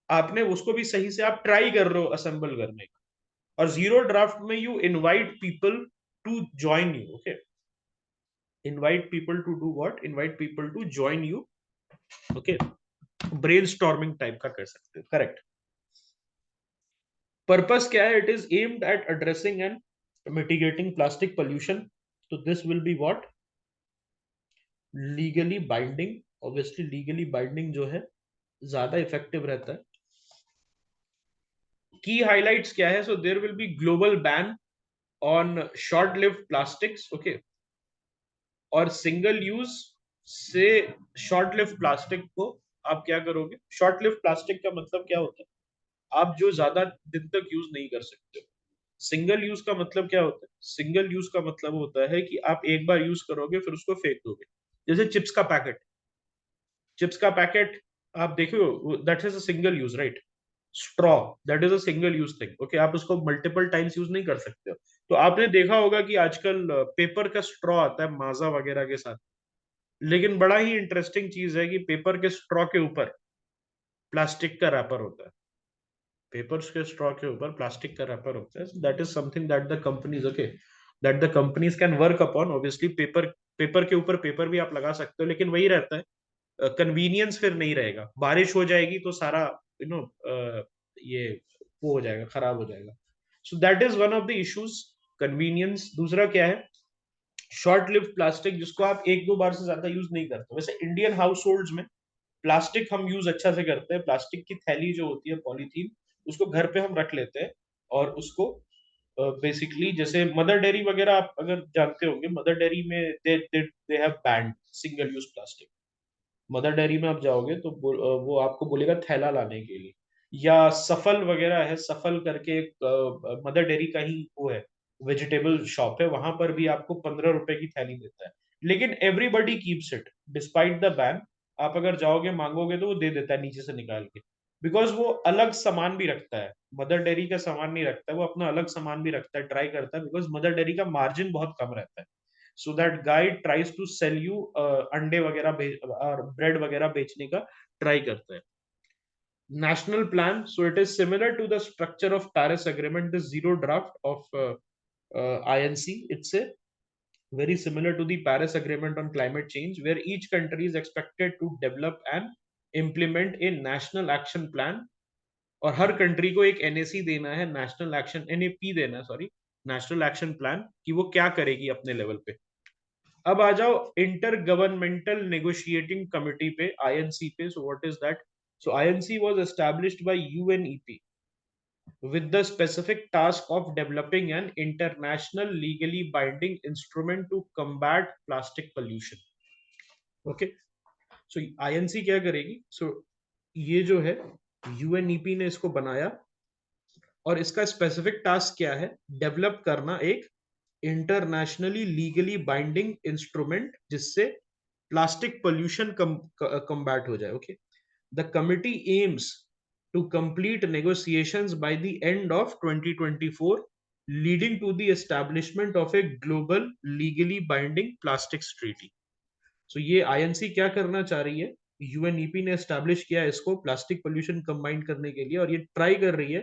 आपने उसको भी सही से आप ट्राई कर रहे हो असेंबल करने का। और जीरो ड्राफ्ट में you invite people to join you, okay, invite people to do what? Invite people to join you, okay, brainstorming type का कर सकते हो, करेक्ट। पर्पस क्या है? It is aimed at addressing and mitigating plastic pollution. तो this will be what? Legally binding. Obviously legally binding जो है ज्यादा इफेक्टिव रहता है। की हाइलाइट्स क्या है? So there will be global ban on short lived plastics, okay, और सिंगल यूज से शॉर्ट लिव्ड प्लास्टिक को आप क्या करोगे? शॉर्ट लिव्ड प्लास्टिक का मतलब क्या होता है? आप जो ज्यादा दिन तक यूज नहीं कर सकते। सिंगल यूज का मतलब क्या होता है? सिंगल यूज का मतलब होता है कि आप एक बार यूज करोगे फिर उसको फेंक दोगे। जैसे चिप्स का पैकेट, चिप्स का पैकेट आप देखो, that is a single use, right? Straw, that is a single use thing, okay, आप उसको मल्टीपल टाइम्स यूज नहीं कर सकते हो। तो आपने देखा होगा कि आजकल पेपर का स्ट्रॉ आता है माजा वगैरह के साथ, लेकिन बड़ा ही इंटरेस्टिंग चीज है कि पेपर के स्ट्रॉ के ऊपर प्लास्टिक का रैपर होता है। पेपर्स के स्ट्रॉ के ऊपर प्लास्टिक का रैपर होता है। That is something that the companies, okay, that the companies can work upon. Obviously paper, paper के ऊपर पेपर भी आप लगा सकते हो, लेकिन वही रहता है, कन्वीनियंस फिर नहीं रहेगा। बारिश हो जाएगी तो सारा यू नो ये वो हो जाएगा, खराब हो जाएगा। So that is one of the issues, convenience. दूसरा क्या है? शॉर्ट लिव्ड प्लास्टिक, जिसको आप एक दो बार से ज्यादा यूज नहीं करते। वैसे इंडियन हाउस होल्ड्स में प्लास्टिक हम यूज अच्छा से करते हैं। प्लास्टिक की थैली जो होती है, पॉलीथीन, उसको घर पे हम रख लेते हैं, और उसको बेसिकली जैसे मदर डेयरी वगैरह आप अगर जानते होंगे, मदर डेयरी में they have banned single use plastic. Mother dairy में आप जाओगे तो वो आपको बोलेगा थैला लाने के लिए। या सफल वगैरह है, सफल करके एक मदर डेयरी का ही वो है, वेजिटेबल शॉप है, वहां पर भी आपको 15 रुपए की थैली देता है। लेकिन everybody keeps it despite the ban. आप अगर जाओगे मांगोगे तो वो दे देता है नीचे से निकाल के, बिकॉज वो अलग सामान भी रखता है, मदर डेयरी का सामान नहीं रखता है, वो अपना अलग सामान भी रखता है, ट्राई करता है, बिकॉज मदर डेयरी का मार्जिन बहुत कम रहता है। So that guy tries to sell you, अंडे वगैरह और ब्रेड वगैरह बेचने का ट्राई करता है। National plan, so it is similar to the structure of Paris Agreement, the zero draft of INC. It's a very similar to the Paris Agreement on climate change, where each country is expected to develop and implement a national action plan, और हर country को एक NAC देना है, national action NAP देना है, sorry, national action plan कि वो क्या करेगी अपने लेवल पे। अब आ जाओ इंटर गवर्नमेंटल नेगोशिएटिंग कमिटी पे, आईएनसी पे। सो what is that? So INC was established bye UNEP with the specific task of developing an international legally binding instrument to combat plastic pollution. Okay, so INC क्या करेगी? सो ये जो है UNEP ने इसको बनाया और इसका स्पेसिफिक टास्क क्या है? डेवलप करना एक इंटरनेशनली लीगली बाइंडिंग इंस्ट्रूमेंट जिससे प्लास्टिक पोल्यूशन कम्बैट हो जाए। Okay, the committee AIIMS to complete negotiations by the end of 2024, leading to the establishment of a global legally binding plastics treaty. So ये INC क्या करना चाह रही है? UNEP ने एस्टैब्लिश किया इसको प्लास्टिक पोल्यूशन कंबाइन करने के लिए, और ये ट्राई कर रही है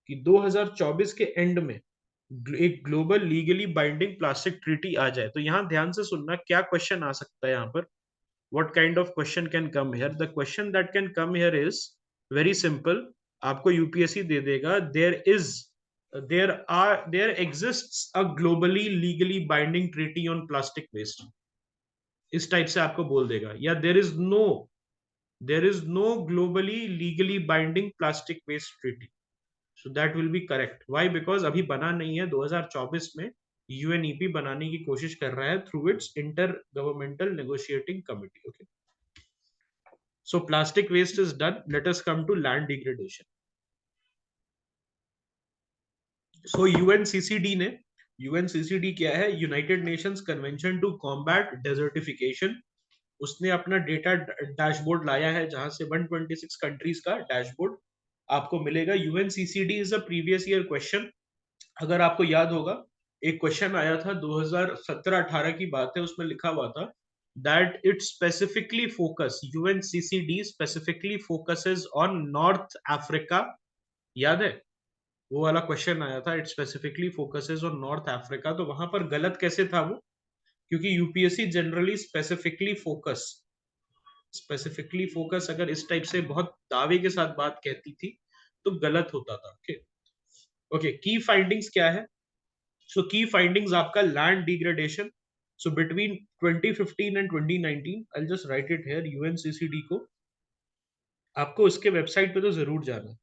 कि 2024 के एंड में एक global legally binding plastic treaty आ जाए। तो यहां ध्यान से सुनना, क्या क्वेश्चन आ सकता है यहाँ पर? What kind of question can come here? The question that can come here is very simple. आपको यूपीएससी दे देगा there exists a globally legally binding treaty on plastic waste, इस टाइप से आपको बोल देगा, या there is no globally legally binding plastic waste treaty. So that will be correct. Why? Because अभी बना नहीं है। 2024 में यूएनईपी बनाने की कोशिश कर रहा है through it's inter governmental negotiating committee. Okay, so plastic waste is done. Let us come to land degradation. So UNCCD क्या है? United Nations convention to combat desertification. उसने अपना डेटा डैशबोर्ड लाया है जहां से 126 कंट्रीज का डैशबोर्ड आपको मिलेगा। UNCCD is a previous year question. अगर आपको याद होगा, एक क्वेश्चन आया था 2017-18 की बात है, उसमें लिखा हुआ था that it specifically focus, UNCCD specifically focuses on North Africa। याद है वो वाला क्वेश्चन आया था, it specifically focuses on north Africa. तो वहां पर गलत कैसे था वो? क्योंकि यूपीएससी जनरली स्पेसिफिकली फोकस अगर इस टाइप से बहुत दावे के साथ बात कहती थी तो गलत होता था। ओके ओके, की फाइंडिंग्स क्या है? सो की फाइंडिंग्स आपका land degradation. So between 2015 and 2019, I just write it here, UNCCD को आपको इसके वेबसाइट पे तो जरूर जाना है।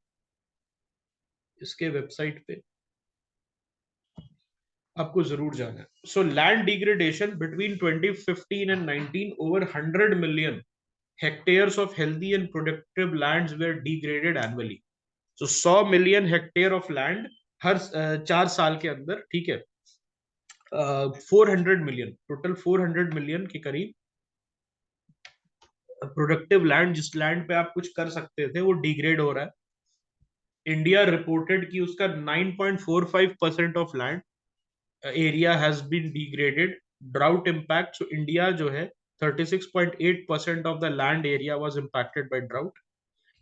इसके वेबसाइट पे आपको जरूर जाना है। So land degradation between 2015 and 19, over 100 million hectares of healthy and productive lands were degraded annually. So 100 million hectare of land हर 4 साल के अंदर, ठीक है। 400 मिलियन, टोटल 400 मिलियन के करीब प्रोडक्टिव लैंड, जिस लैंड पे आप कुछ कर सकते थे, वो डिग्रेड हो रहा है। इंडिया रिपोर्टेड कि उसका 9.45% of land area has been degraded. Drought impact, so India जो है 36.8% of the land area was impacted by drought.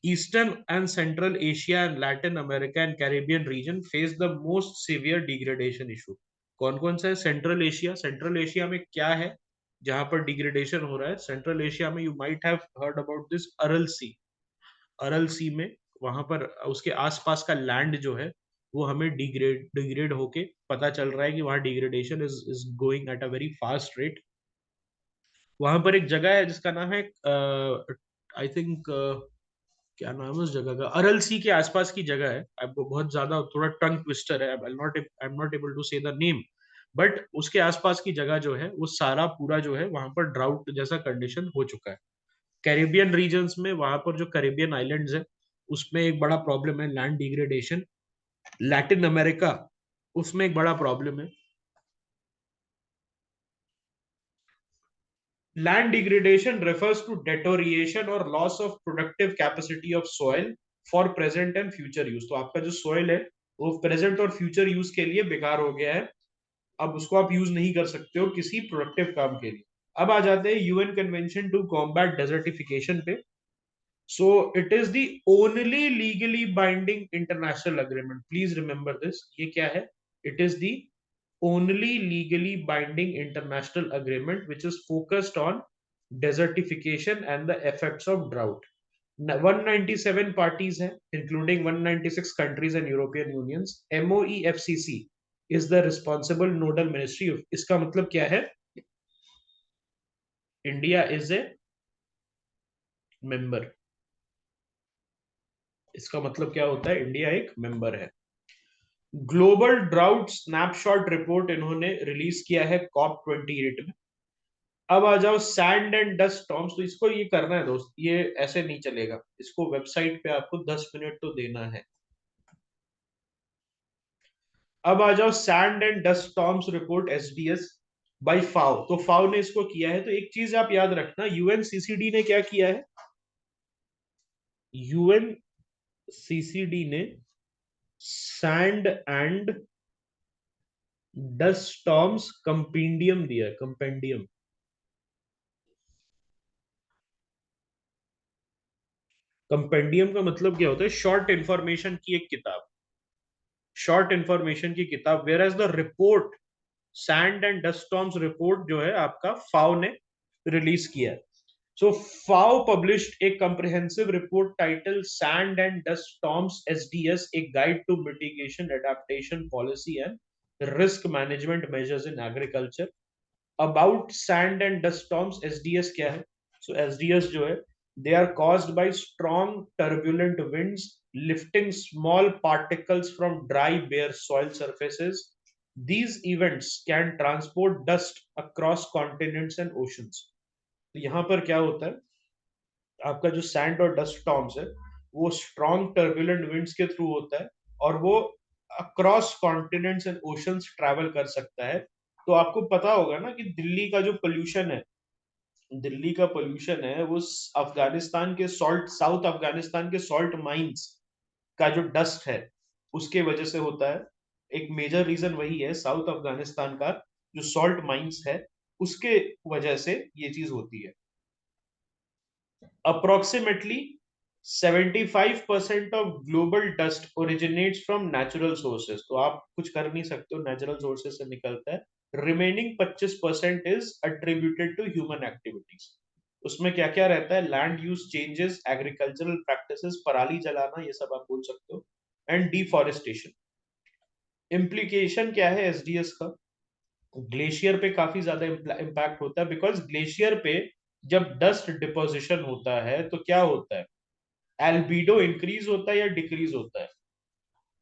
Eastern and central Asia and Latin America and Caribbean region face the most severe degradation issue. कौन कौन सा है? Central Asia. Central Asia में क्या है जहां पर डिग्रेडेशन हो रहा है? सेंट्रल एशिया में you might have heard about this Aral Sea. Aral Sea में वहां पर उसके आसपास का लैंड जो है वो हमें डिग्रेड होके पता चल रहा है कि वहां degradation is going at a very fast rate. वहां पर एक जगह है जिसका नाम है, आई थिंक, क्या नाम है उस जगह का? अरल सी के आसपास की जगह है। आपको बहुत ज्यादा थोड़ा टंग ट्विस्टर है, I am not able to say the name, but उसके आसपास की जगह जो है वो सारा पूरा जो है वहां पर ड्राउट जैसा कंडीशन हो चुका है। कैरिबियन रीजन्स में, वहां पर जो कैरिबियन आइलैंड्स है उसमें एक बड़ा प्रॉब्लम है लैंड डिग्रेडेशन। लैटिन अमेरिका, उसमें एक बड़ा प्रॉब्लम है। Land degradation refers to deterioration or loss of productive capacity of soil for present and future use। तो आपका जो soil है वो present और future use के लिए बेकार हो गया है, अब उसको आप यूज नहीं कर सकते हो किसी प्रोडक्टिव काम के लिए। अब आ जाते हैं UN convention to combat desertification पे। So it is the only legally binding international agreement, please remember this. ये क्या है? It is the only legally binding international agreement which is focused on desertification and the effects of drought. 197 parties हैं, including 196 countries and European unions. MOEFCC is the responsible nodal ministry. इसका मतलब क्या है? India is a member. इसका मतलब क्या होता है? इंडिया एक मेंबर है। ग्लोबल ड्राउट स्नैपशॉट रिपोर्ट इन्होंने रिलीज किया है COP28 में। अब आ जाओ सैंड एंड डस्ट स्टॉर्म्स। तो इसको ये करना है दोस्त, ये ऐसे नहीं चलेगा, इसको वेबसाइट पे आपको 10 मिनट तो देना है। अब आ जाओ sand and dust storms report SDS by FAO. तो फाओ ने इसको किया है। तो एक चीज आप याद रखना, यूएनसीसीडी ने क्या किया है? यूएनसीसीडी ने sand and dust storms compendium दिया है, कंपेंडियम। कंपेंडियम का मतलब क्या होता है? शॉर्ट इंफॉर्मेशन की एक किताब, शॉर्ट इंफॉर्मेशन की किताब। Whereas the report sand and dust storms report जो है आपका फाओ ने रिलीज किया है। So FAO published a comprehensive report titled Sand and Dust Storms SDS, a guide to mitigation, adaptation, policy and risk management measures in agriculture। About sand and dust storms, SDS क्या है? So SDS जो है, they are caused by strong turbulent winds lifting small particles from dry bare soil surfaces. These events can transport dust across continents and oceans. तो यहाँ पर क्या होता है? आपका जो सैंड और डस्ट स्टॉर्म्स है, वो स्ट्रॉन्ग टर्बुलेंट विंड्स के थ्रू होता है, और वो across continents and oceans travel कर सकता है। तो आपको पता होगा ना कि दिल्ली का जो पोल्यूशन है, दिल्ली का पोल्यूशन है वो अफगानिस्तान के सॉल्ट, साउथ अफगानिस्तान के सॉल्ट माइंस का जो डस्ट है उसके वजह से होता है। एक मेजर रीजन वही है, साउथ अफगानिस्तान का जो सॉल्ट माइंस है उसके वजह से ये चीज होती है। Approximately 75% of global dust originates from natural sources। तो आप कुछ कर नहीं सकते हो, नेचुरल सोर्सेज से निकलता है। Remaining 25% is attributed to human activities. उसमें क्या क्या रहता है? Land use changes, agricultural practices, पराली जलाना, ये सब आप बोल सकते हो, एंड डिफॉरेस्टेशन। इम्प्लीकेशन क्या है एसडीएस का? ग्लेशियर पे काफी ज्यादा इम्पैक्ट होता है, बिकॉज ग्लेशियर पे जब डस्ट डिपोजिशन होता है तो क्या होता है? एल्बिडो इंक्रीज होता है या डिक्रीज होता है?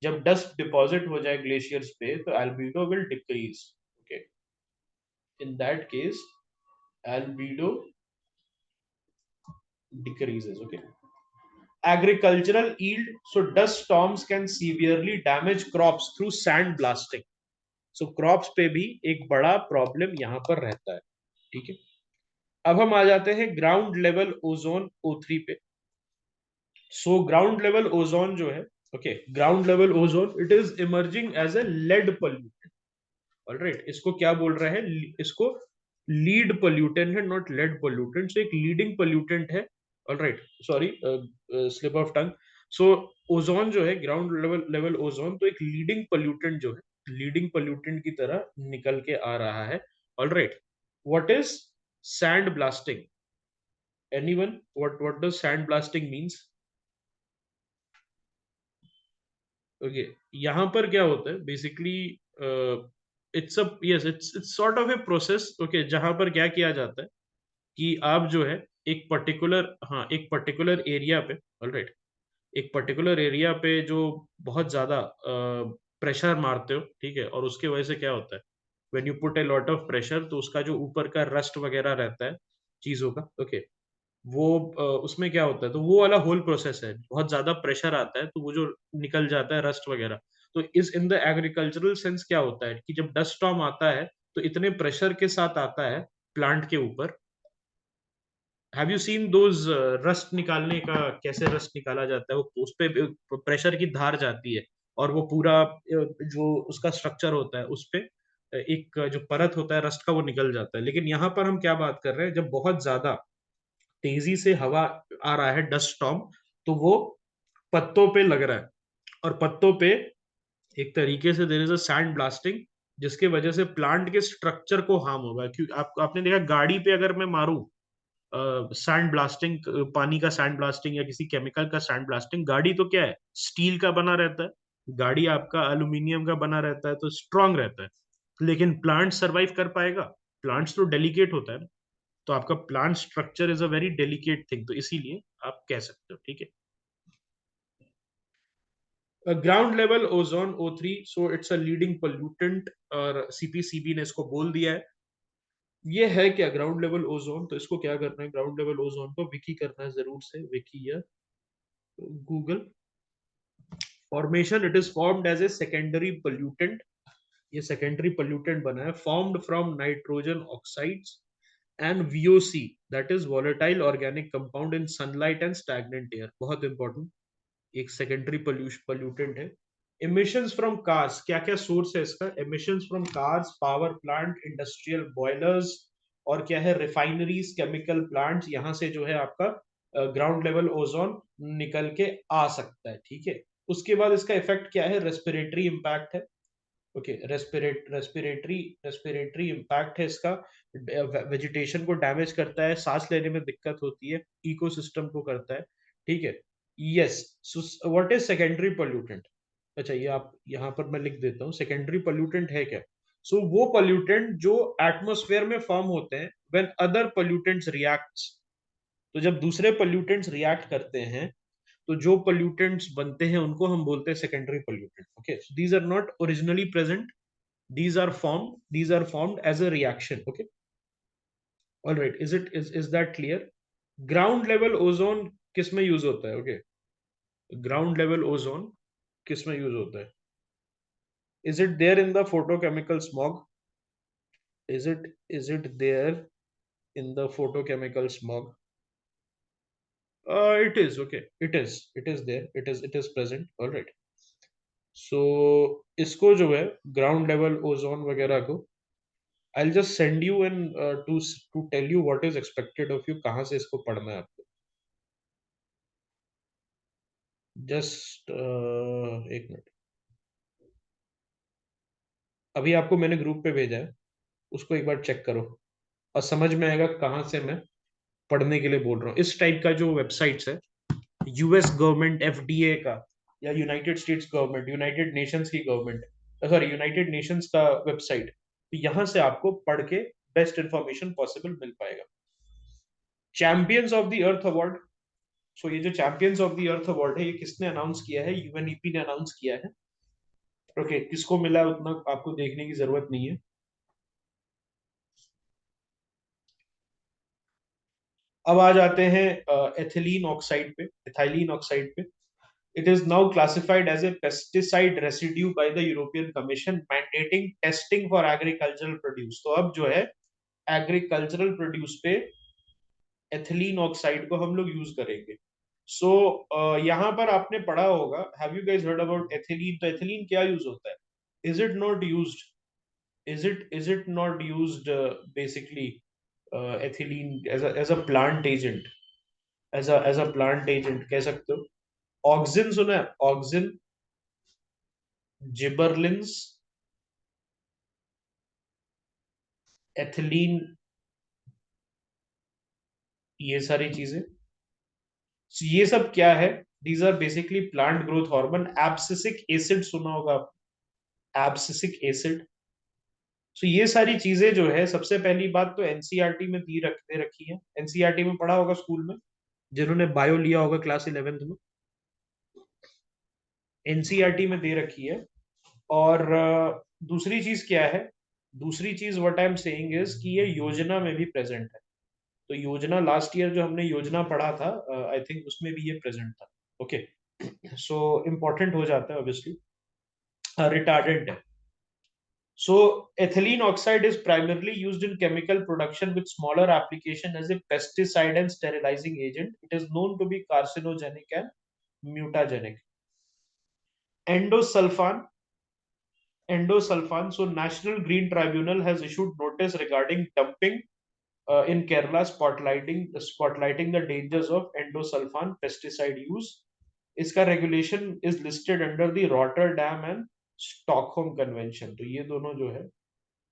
जब डस्ट डिपॉजिट हो जाए ग्लेशियर्स पे तो albedo will decrease. Okay, in that case albedo decreases। Okay, agricultural yield, so dust storms can severely damage crops through sand blasting। so crops पे भी एक बड़ा प्रॉब्लम यहाँ पर रहता है। ठीक है, अब हम आ जाते हैं ग्राउंड लेवल ओजोन O3 पे। सो ग्राउंड लेवल ओजोन जो है, okay, ground level ozone it is emerging as a lead pollutant. Alright, इसको क्या बोल रहा है? इसको लीड पोल्यूटेंट है, नॉट लेड पोल्यूटेंट। सो एक लीडिंग पोल्यूटेंट है। Alright, sorry, slip of tongue. So ozone जो है, ग्राउंड लेवल ओजोन, तो एक लीडिंग पोल्यूटेंट जो है, लीडिंग पोल्यूटेंट की तरह निकल के आ रहा है। Alright, what is sand blasting? Anyone, what does sand blasting means? Okay, यहाँ पर क्या होता है basically? It's a, yes, it's sort of a process. Okay, जहां पर क्या किया जाता है कि आप जो है एक पर्टिकुलर, हाँ, एक पर्टिकुलर एरिया पे, ऑलराइट, एक पर्टिकुलर एरिया पे जो बहुत ज्यादा प्रेशर मारते हो, ठीक है, और उसके वजह से क्या होता है? When you put a lot of pressure, तो उसका जो ऊपर का रस्ट वगैरह रहता है चीजों का, ओके, वो उसमें क्या होता है? तो वो वाला होल प्रोसेस है, बहुत ज्यादा प्रेशर आता है तो वो जो निकल जाता है रस्ट वगैरह। तो इस इन द एग्रीकल्चरल सेंस क्या होता है कि जब डस्ट स्टॉर्म आता है तो इतने प्रेशर के साथ आता है प्लांट के ऊपर। Have you seen those rust निकालने का? कैसे रस्ट निकाला जाता है? वो उस पे प्रेशर की धार जाती है, और वो पूरा जो उसका स्ट्रक्चर होता है उस पे एक जो परत होता है रस्ट का, वो निकल जाता है। लेकिन यहाँ पर हम क्या बात कर रहे हैं? जब बहुत ज्यादा तेजी से हवा आ रहा है, डस्ट स्टॉर्म, तो वो पत्तों पे लग रहा है, और पत्तों पे एक तरीके से there is a sand blasting, जिसके वजह से प्लांट के स्ट्रक्चर को हार्म होगा। क्योंकि आपने देखा गाड़ी पे अगर मैं मारूं सैंड ब्लास्टिंग, पानी का सैंड ब्लास्टिंग या किसी केमिकल का सैंड ब्लास्टिंग, गाड़ी तो क्या है? स्टील का बना रहता है, गाड़ी आपका एल्यूमिनियम का बना रहता है तो स्ट्रांग रहता है, लेकिन प्लांट सरवाइव कर पाएगा? प्लांट्स तो डेलिकेट होता है ना, तो आपका plant structure is a very delicate thing, तो इसीलिए आप कह सकते हो, ठीक है। Ground level ozone O3, so it's a leading pollutant, और सीपीसीबी ने इसको बोल दिया है। ये है क्या ग्राउंड लेवल ओजोन? तो इसको क्या करना है, ग्राउंड लेवल ओजोन को विकी करना है जरूर से, विकी या Google. Formation, it is formed as a secondary pollutant, ये सेकेंडरी पोल्यूटेंट बना है, formed from nitrogen oxides and VOC, that is volatile organic compound in sunlight and stagnant air, बहुत इंपॉर्टेंट, एक सेकेंडरी पोल्यूटेंट है। Emissions from cars, क्या क्या source है इसका? Emissions from cars, power plant, industrial boilers, और क्या है, रिफाइनरीज, केमिकल प्लांट्स, यहाँ से जो है आपका ग्राउंड लेवल ओजोन निकल के आ सकता है, ठीक है। उसके बाद इसका इफेक्ट क्या है? रेस्पिरेटरी इम्पैक्ट है, ओके। रेस्पिरेटरी इम्पैक्ट है इसका, वेजिटेशन को डैमेज करता है, सांस लेने में दिक्कत होती है, इकोसिस्टम को करता है, ठीक है। Yes, what is secondary pollutant? अच्छा, ये आप यहाँ पर मैं लिख देता हूँ, सेकेंडरी पोल्यूटेंट है क्या? वो पोल्यूटेंट जो एटमोस्फेयर में फॉर्म होते हैं व्हेन अदर पोल्यूटेंट्स रिएक्ट्स, तो जब दूसरे पोल्यूटेंट्स रिएक्ट करते हैं तो जो पोल्यूटेंट्स बनते हैं उनको हम बोलते हैं secondary pollutant, okay. These are not originally present, these are formed as a reaction, okay, all right, is that clear? Ground level ozone किस में यूज होता है? ओके, ग्राउंड लेवल ओजोन किस में यूज होता है? Is it there in the photochemical smog? Is it there in the photochemical smog? It is, okay, it is there, it is present, all right। So इसको जो है ground level ozone वगैरह को, I'll just send you and to tell you what is expected of you, कहाँ से इसको पढ़ना है आपको। जस्ट एक मिनट, अभी आपको मैंने ग्रुप पे भेजा है, उसको एक बार चेक करो और समझ में आएगा कहाँ से मैं पढ़ने के लिए बोल रहा हूँ। इस टाइप का जो वेबसाइट्स है, यूएस गवर्नमेंट, FDA का, या United states government, United Nations की गवर्नमेंट, सॉरी यूनाइटेड नेशंस का वेबसाइट, तो यहाँ से आपको पढ़ के बेस्ट इंफॉर्मेशन पॉसिबल मिल पाएगा। Champions of the Earth award, so ये जो champions of the Earth award है, ये किसने अनाउंस किया है? UNEP ने अनाउंस किया है, ओके। किसको मिला है उतना आपको देखने की जरूरत नहीं है। अब आ जाते हैं एथिलीन ऑक्साइड पे, एथाइलिन ऑक्साइड पे। It is now classified as a pesticide residue by the European commission, mandating testing for agricultural produce. तो अब जो है एग्रीकल्चरल प्रोड्यूस पे एथिलीन ऑक्साइड को हम लोग यूज करेंगे। सो यहाँ पर आपने पढ़ा होगा, have you guys heard about ethylene? तो एथिलीन क्या यूज होता है? Is it not used, is it not used basically ethylene as a plant agent, as a plant agent कह सकते हो। ऑक्सिन सुना है? ऑक्सिन, जिबरलिंस, एथिलीन, ये सारी चीजें, so, ये सब क्या है? These are basically plant growth hormone. Abscisic acid सुना होगा आप, एब्सिसिक एसिड। सो ये सारी चीजें जो है, सबसे पहली बात तो एनसीईआरटी में दे रखी है, एनसीईआरटी में पढ़ा होगा स्कूल में, जिन्होंने बायो लिया होगा क्लास 11th में, एनसीईआरटी में दे रखी है। और दूसरी चीज क्या है? दूसरी चीज what I am saying is कि ये योजना में भी प्रेजेंट है। तो योजना, लास्ट ईयर जो हमने योजना पढ़ा था, आई थिंक उसमें भी ये प्रेजेंट था, ओके। सो इम्पोर्टेंट हो जाता है ऑब्वियसली, रिटार्डेंट है। So ethylene oxide is primarily used in chemical production with smaller application as a pesticide and sterilizing agent. It is known to be carcinogenic and mutagenic. Endosulfan, endosulfan. So National Green Tribunal has issued notice regarding dumping in Kerala, spotlighting the dangers of endosulfan pesticide use. इसका regulation is listed under the Rotterdam and Stockholm convention. तो ये दोनों जो है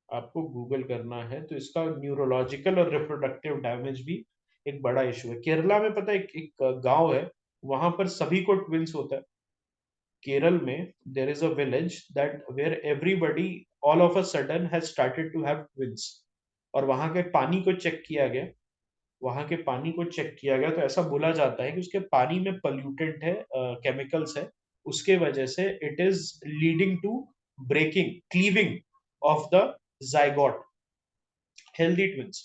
आपको Google करना है। तो इसका न्यूरोलॉजिकल और रिप्रोडक्टिव डैमेज भी एक बड़ा इशू है। केरला में पता है एक गांव है, वहां पर सभी को ट्विंस होता है, केरल में there is a village that where everybody all of a sudden has started to have twins, और वहां के पानी को चेक किया गया, वहां के पानी को चेक किया गया तो ऐसा बोला जाता है कि उसके पानी में पोल्यूटेंट है, केमिकल्स है, उसके वजह से it is leading to breaking cleaving of the zygote healthy twins,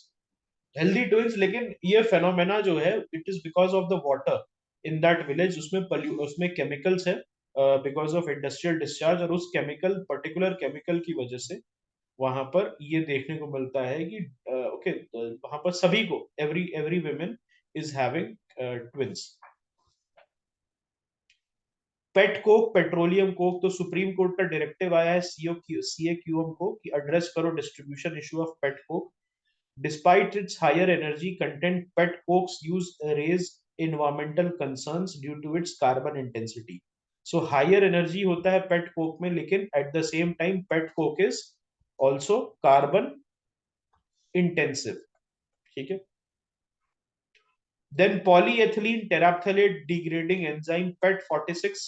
healthy twins. लेकिन ये फेनोमेना जो है it is because of the water in that village, उसमें केमिकल्स है बिकॉज ऑफ इंडस्ट्रियल डिस्चार्ज, और उस केमिकल पर्टिकुलर केमिकल की वजह से वहां पर ये देखने को मिलता है कि ओके वहां पर सभी को every every women is having twins. Pet coke, petroleum Coke, तो सुप्रीम कोर्ट का डायरेक्टिव आया है सीएक्यूएम को कि एड्रेस करो distribution issue of pet coke. Despite its higher energy content, pet cokes raise environmental concerns due to its carbon intensity. So higher energy होता है pet coke में, लेकिन at the same time pet coke is also carbon intensive. ठीक है। Then polyethylene terephthalate degrading enzyme PET46.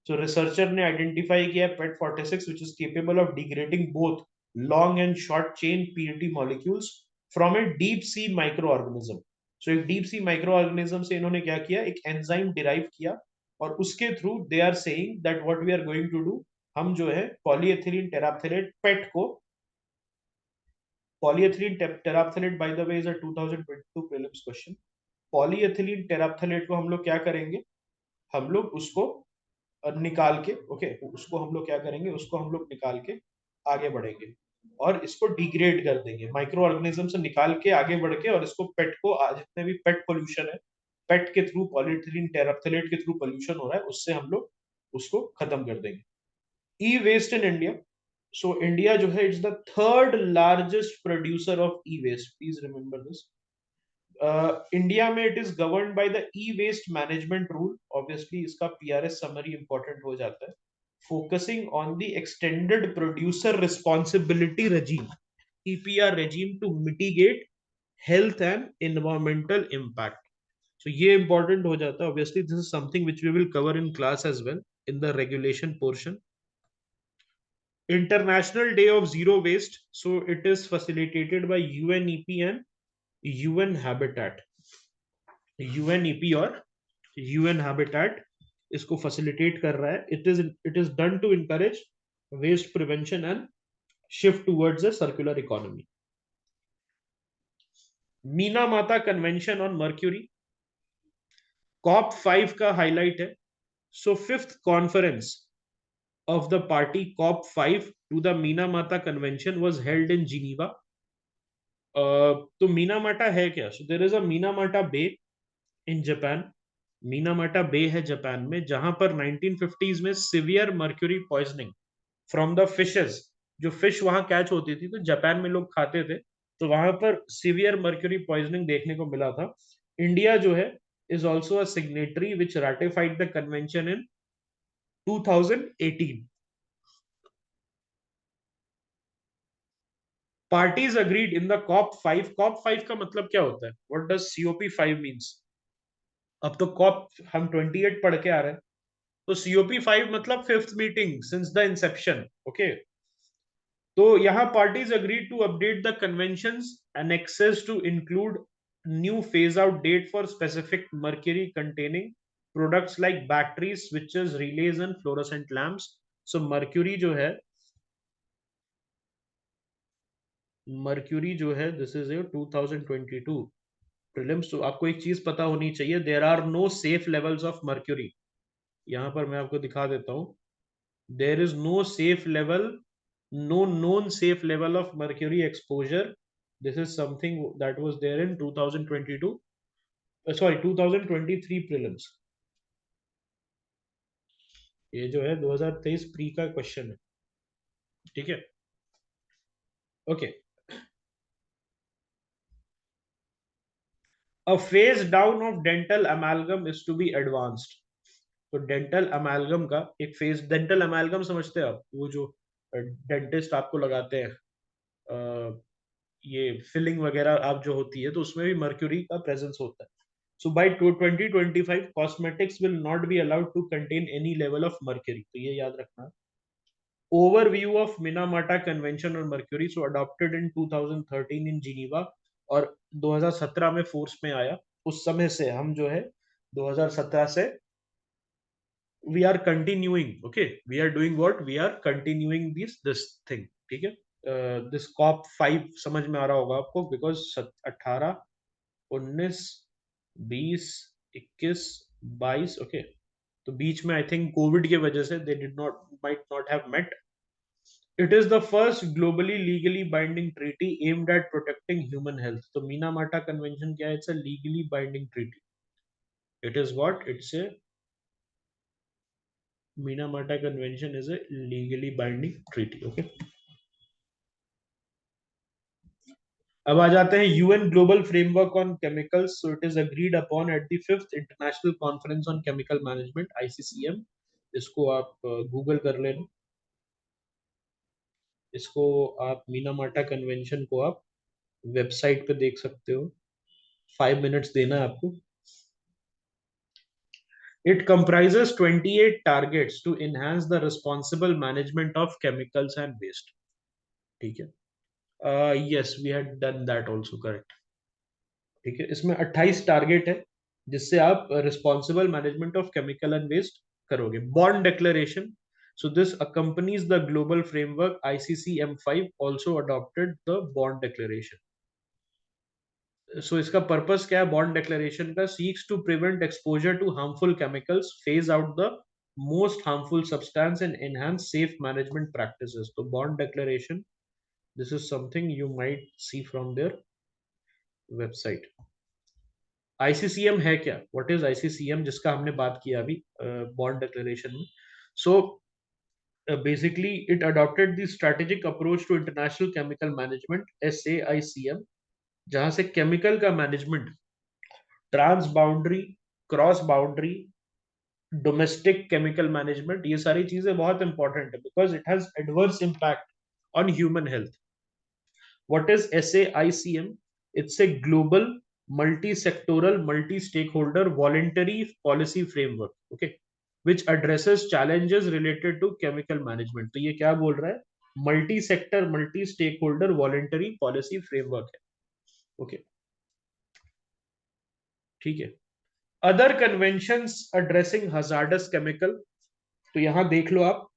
So researcher ने identify किया PET46 which is capable of degrading both long and short chain PET molecules from a deep sea microorganism. So एक deep sea microorganism से इन्होंने क्या किया, एक enzyme derive किया, और उसके through they are saying that what we are going to do, हम जो है polyethylene terephthalate PET को, polyethylene terephthalate by the way is a 2022 prelims question. Polyethylene टेराप्थलेट को हम लोग क्या करेंगे, हम लोग उसको निकाल के, ओके उसको हम लोग क्या करेंगे, उसको हम लोग निकाल के आगे बढ़ेंगे और इसको डिग्रेड कर देंगे, माइक्रो ऑर्गेनिज्म से निकाल के आगे बढ़ के, और इसको पेट को, जितने भी पेट पोल्यूशन है, पेट के थ्रू पॉलीएथिलीन टेराप्थलेट के थ्रू पोल्यूशन हो रहा है, उससे हम लोग उसको खत्म कर देंगे। E waste in India, so India जो है it's the third largest producer of e waste, please remember this. India में it is govern by the e waste management rule, obviously इसका पीआरएस समरी इंपॉर्टेंट हो जाता है, focusing on the extended producer responsibility regime, EPR regime to mitigate health and environmental impact. So ये important हो जाता है, obviously this is something which we will cover in class as well in the regulation portion. International Day of Zero Waste, so it is facilitated by UNEP and UN Habitat. UNEP और UN habitat इसको facilitate कर रहा है। It is done to encourage waste prevention and shift towards a circular economy. Minamata convention on mercury, COP5 का highlight है। So fifth conference of the party COP5 to the Minamata Convention was held in Geneva. तो Minamata है क्या? So there is a Minamata Bay in Japan. Minamata बे है Japan में, जहां पर 1950s में severe mercury poisoning from the fishes, जो fish वहां कैच होती थी तो जापान में लोग खाते थे, तो वहां पर सिवियर मर्क्यूरी पॉइजनिंग देखने को मिला था। इंडिया जो है is also a signatory which ratified the convention in 2018। Parties agreed in the COP5। COP5 का मतलब क्या होता है? What does COP5 means? अब तो कॉप हम 28 पढ़ के आ रहे हैं, तो COP5 मतलब fifth meeting since the inception. Okay, तो यहाँ parties agreed to update the conventions annexes to include new phase out date for specific mercury containing products like batteries, switches, relays and fluorescent lamps. So mercury जो है this is a 2022 prelims. तो आपको एक चीज पता होनी चाहिए, there are no safe levels of mercury. यहाँ पर मैं आपको दिखा देता हूँ, there is no safe level, no known safe level of mercury exposure. This is something that was there in 2022, sorry 2023 prelims। ये जो है 2023 प्री का क्वेश्चन है, ठीक है। Okay, a phase down of dental amalgam is to be advanced। तो dental amalgam का एक फेज, डेंटल अमेलगम समझते हैं आप, वो जो डेंटिस्ट आपको लगाते हैं, ये फिलिंग वगैरह आप जो होती है, तो उसमें भी मर्क्यूरी का प्रेजेंस होता है। So by 2025 cosmetics will not be allowed to contain any level of mercury. तो ये याद रखना. Overview of Minamata Convention on Mercury, so adopted in 2013 in Geneva और 2017 में फोर्स में आया. उस समय से हम जो है 2017 से we are continuing, okay, we are doing what, we are continuing this thing. ठीक है. दिस कॉप 5 समझ में आ रहा होगा आपको, बिकॉज 18 19 20 21 22, ओके. तो बीच में आई थिंक कोविड की वजह से they did not might not have met. It is the first globally legally binding treaty aimed at protecting human health. तो मीनामाटा कन्वेंशन क्या है? It's a legally binding treaty. It is what? It's a Minamata convention is a legally binding treaty. Okay. अब आ जाते हैं UN global framework on chemicals. So it is agreed upon at the 5th international conference on chemical management, आईसीसीएम. इसको आप Google कर लेना. इसको आप मीनामाटा कन्वेंशन को आप वेबसाइट पे देख सकते हो. 5 मिनट्स देना है आपको. It comprises 28 targets to enhance the responsible management of chemicals and waste. ठीक है. Yes, we had done that also, correct. ठीक है. इसमें 28 टारगेट है जिससे आप responsible management of chemical and waste करोगे. Bond declaration. So this accompanies the global framework. ICCM5 also adopted the bond declaration. So इसका पर्पस क्या है बॉन्ड डिक्लेरेशन का? Seeks to prevent exposure to harmful chemicals, phase out the most harmful substance and enhance safe management practices. तो bond declaration, this is something you might see from their website. ICCM है क्या? What is आईसीसीएम, जिसका हमने बात किया अभी Bonn declaration में. So basically it adopted the strategic approach to international chemical management, SAICM, जहां से केमिकल का management trans boundary, cross boundary, domestic chemical management, ये सारी चीजें बहुत इंपॉर्टेंट है because it has adverse impact on human health. What is SAICM? It's a global, multi-sectoral, multi-stakeholder, voluntary policy framework, okay, which addresses challenges related to chemical management. तो ये क्या बोल रहा है? Multi sector, multi stakeholder, voluntary policy framework है. Okay. ठीक है. Other conventions addressing hazardous chemical. तो यहां देख लो आप.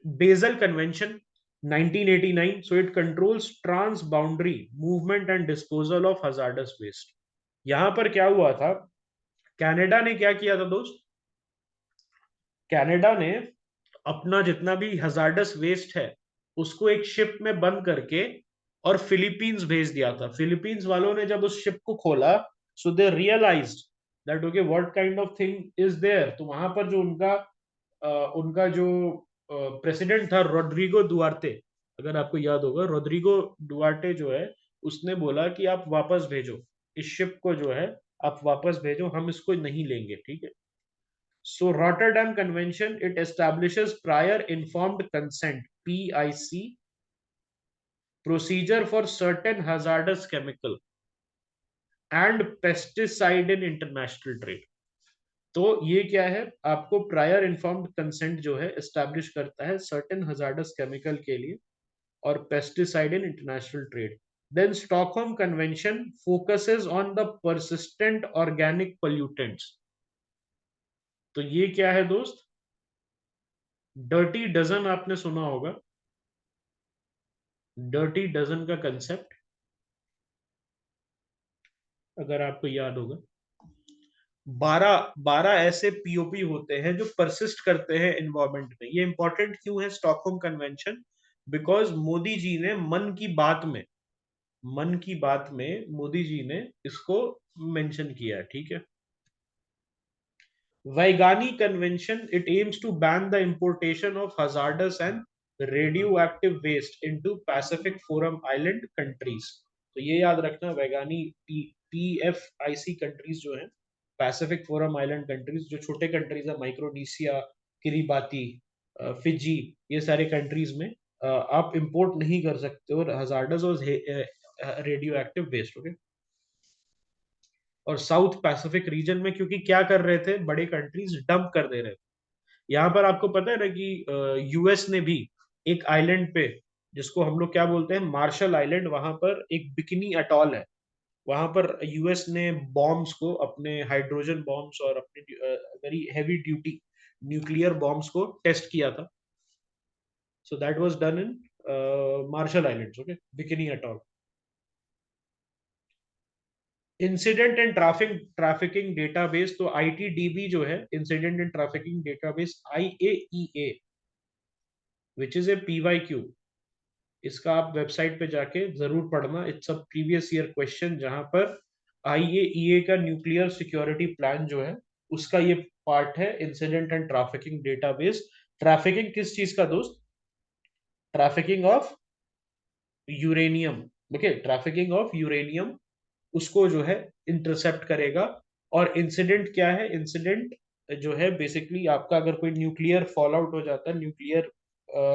Basel convention 1989. So it controls trans-boundary movement and disposal of hazardous waste. यहां पर क्या हुआ था? कनाडा ने क्या किया था दोस्त? कनाडा ने अपना जितना भी हजार्डस वेस्ट है उसको एक शिप में बंद करके और फिलीपींस भेज दिया था. फिलीपींस वालों ने जब उस शिप को खोला, so they realised that okay what kind of thing is there. तो वहां पर जो उनका जो प्रेसिडेंट था रोड्रिगो दुआर्ते, अगर आपको याद होगा, रोड्रिगो दुआर्टे जो है उसने बोला कि आप वापस भेजो इस शिप को, जो है आप वापस भेजो, हम इसको नहीं लेंगे. ठीक है. So Rotterdam Convention, it establishes prior informed consent, PIC, procedure for certain hazardous chemical and pesticide in international trade. तो ये क्या है? आपको प्रायर इन्फॉर्म्ड कंसेंट जो है एस्टैब्लिश करता है सर्टेन हजार्डस केमिकल के लिए और pesticide in international trade. Then Stockholm convention focuses on the persistent organic pollutants. तो ये क्या है दोस्त? डर्टी डजन आपने सुना होगा. डर्टी डजन का कंसेप्ट अगर आपको याद होगा, 12 ऐसे पीओपी होते हैं जो परसिस्ट करते हैं एनवायरमेंट में. ये इंपॉर्टेंट क्यों है Stockholm convention? Because Modi ji ने मन की बात में मोदी जी ने इसको मेंशन किया है. ठीक है. Waigani convention, it aims to ban the importation of hazardous and radioactive waste into Pacific forum island countries. तो ये याद रखना, वैगानी PFIC कंट्रीज जो है, पैसिफिक फोरम आइलैंड कंट्रीज, जो छोटे कंट्रीज है, माइक्रोनेशिया, किरिबाती, फिजी, ये सारे कंट्रीज में आप इंपोर्ट नहीं कर सकते. और हजार्डस और रेडियो एक्टिव वेस्ट। ओके, और साउथ पैसिफिक रीजन में क्योंकि क्या कर रहे थे, बड़े कंट्रीज डंप कर दे रहे थे। यहाँ पर आपको पता है ना कि यूएस ने भी एक आइलैंड पे, जिसको हम लोग क्या बोलते हैं, मार्शल आइलैंड, वहां पर एक बिकनी अटॉल है, वहां पर यूएस ने बॉम्ब्स को, अपने हाइड्रोजन बॉम्ब्स और अपने very heavy duty nuclear bombs को टेस्ट किया था। So that was done in Marshall Islands. Okay, bikini atoll. Incident and trafficking database, तो आईटीडीबी जो है, incident and trafficking database, IAEA, which is a PYQ, इसका आप वेबसाइट पे जाके जरूर पढ़ना। It's a previous year question, जहां पर आईएईए का न्यूक्लियर सिक्योरिटी प्लान जो है, उसका ये पार्ट है, incident and trafficking database. Trafficking किस चीज का दोस्त? Trafficking of uranium. Okay, trafficking of uranium, उसको जो है इंटरसेप्ट करेगा। और इंसिडेंट क्या है? इंसिडेंट जो है बेसिकली आपका, अगर कोई न्यूक्लियर फॉल आउट हो जाता है, nuclear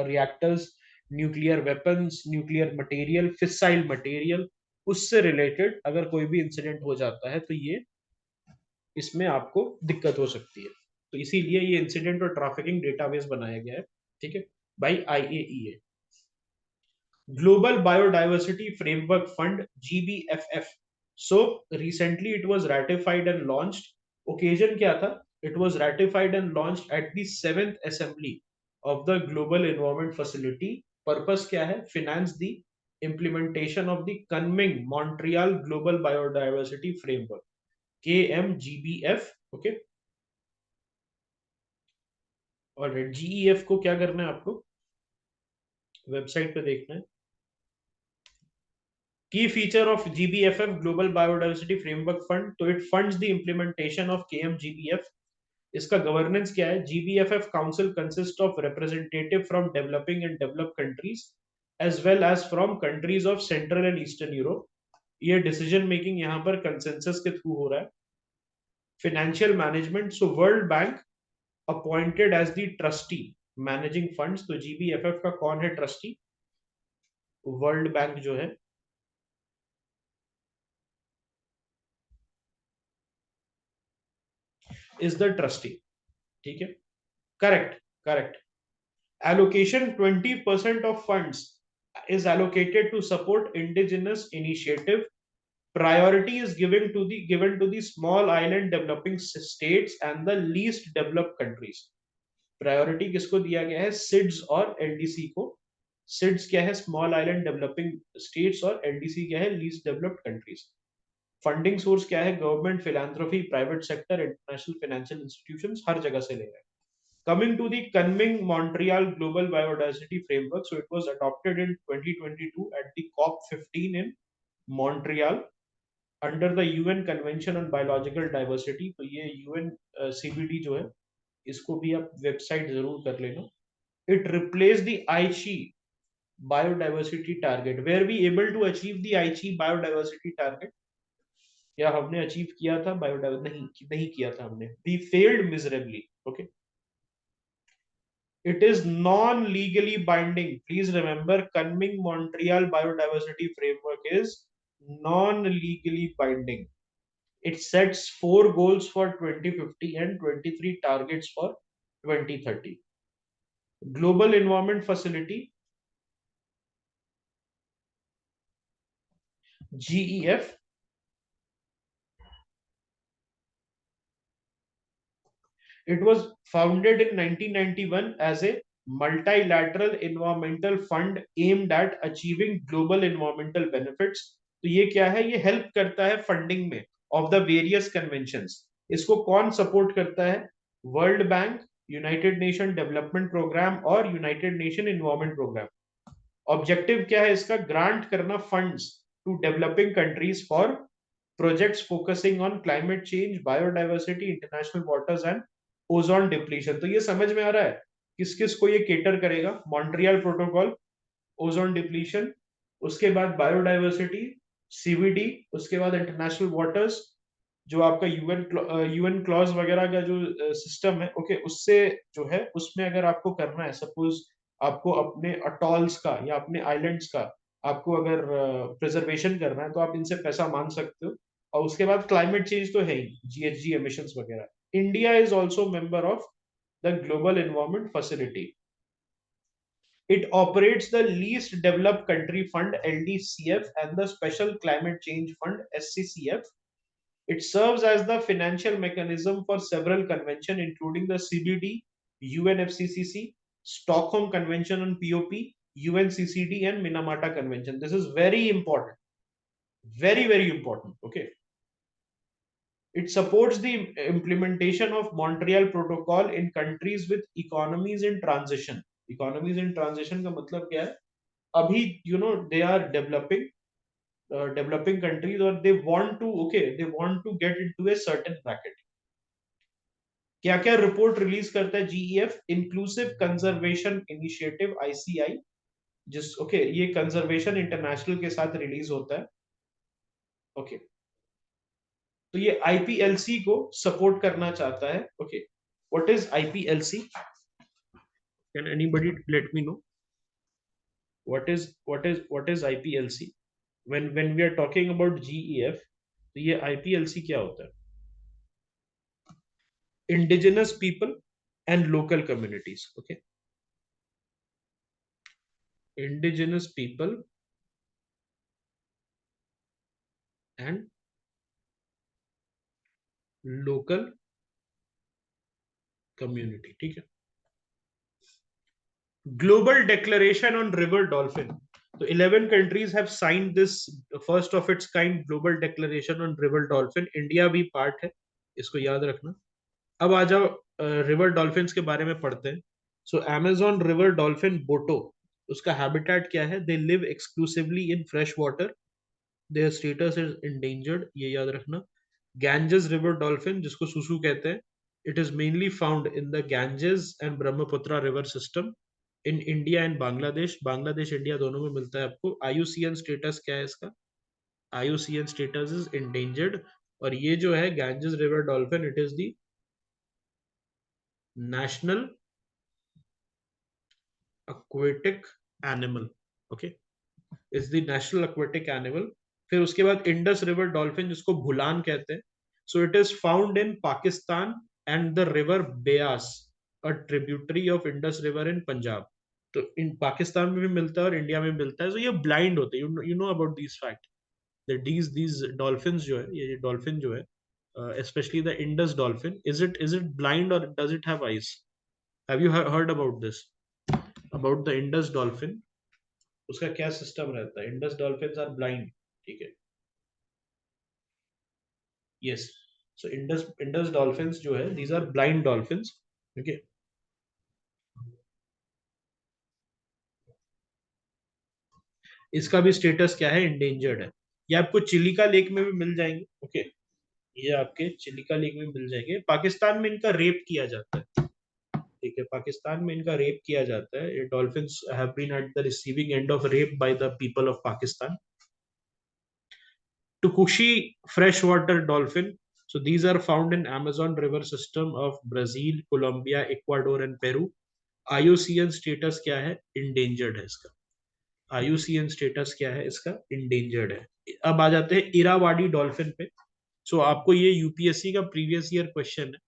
reactors, nuclear weapons, nuclear material, fissile material, उससे रिलेटेड अगर कोई भी इंसिडेंट हो जाता है तो ये, इसमें आपको दिक्कत हो सकती है। तो इसीलिए ये इंसिडेंट और ट्रैफिकिंग डेटाबेस बनाया गया है, ठीक है, by IAEA. Global biodiversity framework fund, GBFF. So recently it was ratified and launched. Occasion क्या था? It was ratified and launched at the 7th Assembly of the Global Environment Facility. Purpose क्या है? Finance the implementation of the Kunming Montreal Global Biodiversity Framework, KMGBF. Okay, और GEF को क्या करना है आपको? वेबसाइट पे देखना है। Key feature of GBFF, Global Biodiversity Framework Fund, तो it funds the implementation of KMGBF. इसका गवर्नेंस क्या है? GBFF council consist of representative from developing and developed countries as well as from countries of central and eastern Europe. ये decision making यहाँ पर consensus के through हो रहा है। Financial management, so world bank appointed as the trustee managing funds. तो GBFF का कौन है ट्रस्टी? वर्ल्ड बैंक जो है इज द ट्रस्टी, ठीक है, correct, correct. Allocation 20% of funds is allocated to support indigenous initiative. Priority is given to the small island developing states and the least developed countries. Priority किसको दिया गया है? SIDS और LDC को। SIDS क्या है? स्मॉल आइलैंड डेवलपिंग स्टेट्स, और LDC क्या है? Least developed countries. Funding source क्या है? Government, philanthropy, private sector, international financial institutions, हर जगह से ले रहे हैं। Coming to the Kunming Montreal Global Biodiversity Framework, so it was adopted in 2022 at the COP15 in Montreal under the UN Convention on Biological Diversity. तो ये UN CBD जो है, इसको भी आप वेबसाइट जरूर कर लेना। It replaced the Aichi biodiversity target. Were we able to achieve the Aichi biodiversity target? या हमने अचीव किया था बायोडाइवर्सिटी? नहीं किया था हमने। We failed miserably. Okay. It is non-legally binding. Please remember, Kunming Montreal Biodiversity Framework is non-legally binding. It sets 4 goals for 2050 and 23 targets for 2030. Global Environment Facility, GEF, it was founded in 1991 as a multilateral environmental fund aimed at achieving global environmental benefits. तो ये क्या है? ये help करता है funding में of the various conventions. इसको कौन सपोर्ट करता है? World Bank, United Nation development program और United Nation environment program. Objective क्या है इसका? ग्रांट करना funds to developing countries for projects focusing on climate change, biodiversity, international waters and ozone depletion. तो ये समझ में आ रहा है किस किस को ये केटर करेगा? मॉन्ट्रियल प्रोटोकॉल, ओजोन डिप्लीशन, उसके बाद बायोडाइवर्सिटी, CBD, उसके बाद इंटरनेशनल वाटर्स, जो आपका यूएन क्लॉज वगैरह का जो सिस्टम है, ओके, उससे जो है, उसमें अगर आपको करना है, सपोज आपको अपने अटॉल्स का या अपने आइलैंड्स का आपको अगर प्रिजर्वेशन करना है तो आप इनसे पैसा मांग सकते हो। और उसके बाद क्लाइमेट चेंज तो है ही, जीएचजी एमिशंस वगैरह। India is also member of the global environment facility. It operates the Least Developed Country Fund (LDCF) and the Special Climate Change Fund (SCCF). It serves as the financial mechanism for several conventions, including the CBD, UNFCCC, Stockholm Convention on POP, UNCCD, and Minamata Convention. This is very important, very, very important. Okay. It supports the implementation of Montreal Protocol in countries with economies in transition. Economies in transition का मतलब क्या है? अभी they are developing countries, or they want to, they want to get into a certain bracket. क्या क्या report release करता है GEF? Inclusive conservation initiative, ICI, जिस ये कंजर्वेशन इंटरनेशनल के साथ रिलीज होता है। ओके, तो ये आईपीएलसी को सपोर्ट करना चाहता है। Okay, what is IPLC? Can anybody let me know what is IPLC? when we are talking about GEF, तो ये IPLC क्या होता है? Indigenous people and local communities. Okay, indigenous people and local community. ठीक है। Global Declaration on River Dolphin. So 11 countries have signed this first of its kind Global Declaration on River Dolphin. India भी part है, इसको याद रखना। अब आ जाओ रिवर डॉल्फिन्स के बारे में पढ़ते हैं। सो अमेजोन रिवर डॉल्फिन बोटो, उसका हैबिटेट क्या है? They live exclusively in fresh water, their status is endangered, ये याद रखना। गैंजेस रिवर डॉल्फिन, जिसको सुसु कहते हैं, it is mainly found in the Ganges and Brahmaputra river system in India and Bangladesh. Bangladesh India दोनों में मिलता है आपको। आईयूसीएन स्टेटस क्या है इसका? IUCN status is endangered. और ये जो है Ganges river dolphin, it is the national aquatic animal. Okay, is the national aquatic animal. फिर उसके बाद इंडस रिवर डॉल्फिन, जिसको भूलान कहते हैं, so it is found in Pakistan and the river Beas, a tributary of Indus river in Punjab. तो in Pakistan में भी मिलता है और इंडिया में मिलता है। तो ये ब्लाइंड होते हैं, you know about this fact that these dolphins जो है, ये डॉल्फिन जो है, especially the Indus dolphin, is it blind or does it have eyes? Have you heard about this, about the Indus dolphin? उसका क्या system रहता है? Indus dolphins are blind. ठीक है, yes. So Indus Indus dolphins जो है, these are blind dolphins. Okay, इसका भी स्टेटस क्या है? इंडेंजर्ड है। ये आपको चिलिका लेक में भी मिल जाएंगे। ओके, ये आपके चिलिका लेक में मिल जाएंगे। पाकिस्तान में इनका रेप किया जाता है। ठीक है, पाकिस्तान में इनका रेप किया जाता है। ये dolphins have been at the receiving end of rape by the people of Pakistan. Tukushi freshwater dolphin. So these are found in Amazon River system of Brazil, Colombia, Ecuador and Peru. IUCN status क्या है? Endangered है इसका। IUCN status क्या है इसका? Endangered है। अब आ जाते हैं इरावाडी डॉल्फिन पे। सो आपको ये यूपीएससी का प्रीवियस ईयर क्वेश्चन है।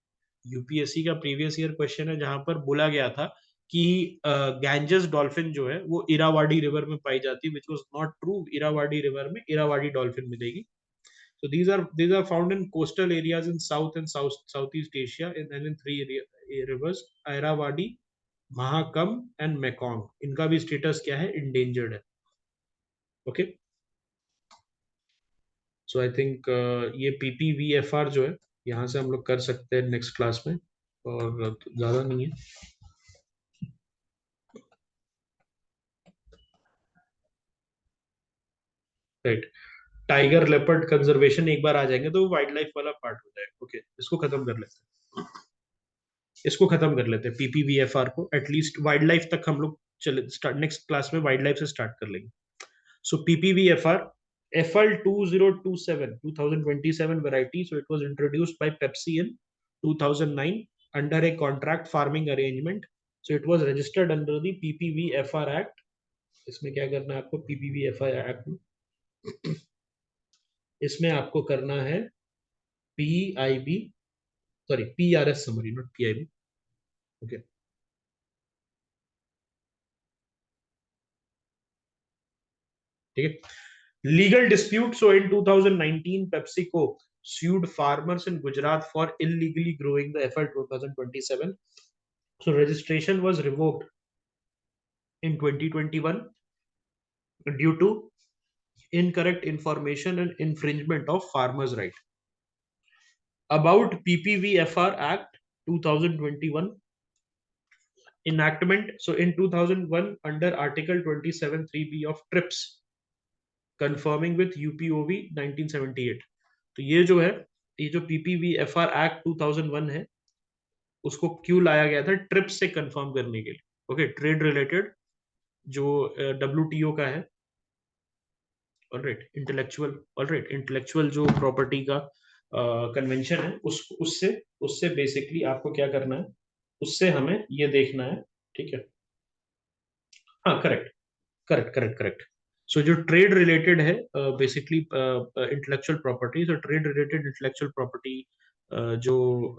यूपीएससी का प्रीवियस ईयर क्वेश्चन है, जहां पर बोला गया था कि गैंजेस डॉल्फिन जो है वो इरावाडी रिवर में पाई जाती है, which was not true. Irrawaddy river में इरावाडी डॉल्फिन मिलेगी। So these are found in coastal areas in South and Southeast Asia, and in three rivers: Irrawaddy, Mahakam and Mekong. इनका भी स्टेटस क्या है? इंडेंजर्ड है। ओके, सो आई थिंक ये पीपीवीएफआर जो है, यहाँ से हम लोग कर सकते हैं नेक्स्ट क्लास में, और ज्यादा नहीं है। राइट, टाइगर लेपर्ड कंजर्वेशन एक बार आ जाएंगे तो वाइल्ड लाइफ वाला पार्ट हो जाएगा। ओके, इसको खत्म कर लेते हैं। इसको खत्म कर लेते हैं पीपीवीएफआर को। एटलीस्ट वाइल्ड लाइफ तक हम लोग चले, स्टार्ट नेक्स्ट क्लास में वाइल्ड लाइफ से स्टार्ट कर लेंगे। सो पीपीवीएफआर FL 2027 2027 variety. So it was introduced by Pepsi in 2009 under a contract farming arrangement. So it was registered under the PPVFR Act इसमें क्या करना है आपको, पीपीवीएफआई एक्ट में इसमें आपको करना है PIB, sorry PRS summary, not PIB. Okay, ठीक है। Legal dispute, so in 2019 PepsiCo sued farmers in Gujarat for illegally growing the FL 2027. So registration was revoked in 2021 due to incorrect information and infringement of farmers' right. About PPVFR Act 2021 enactment. So in 2001, under Article 27(3)(b) of TRIPS, confirming with UPOV 1978. तो ये जो है, ये जो PPVFR Act 2001 है, उसको क्यों लाया गया था? ट्रिप्स से कंफर्म करने के लिए। ओके, ट्रेड रिलेटेड जो WTO का है, ऑलराइट, इंटेलेक्चुअल जो प्रॉपर्टी का कन्वेंशन है, उससे उससे बेसिकली आपको क्या करना है, उससे हमें ये देखना है, ठीक है। हाँ, correct correct correct correct. So जो ट्रेड रिलेटेड है बेसिकली इंटेलेक्चुअल प्रॉपर्टी, तो ट्रेड रिलेटेड इंटेलेक्चुअल प्रॉपर्टी जो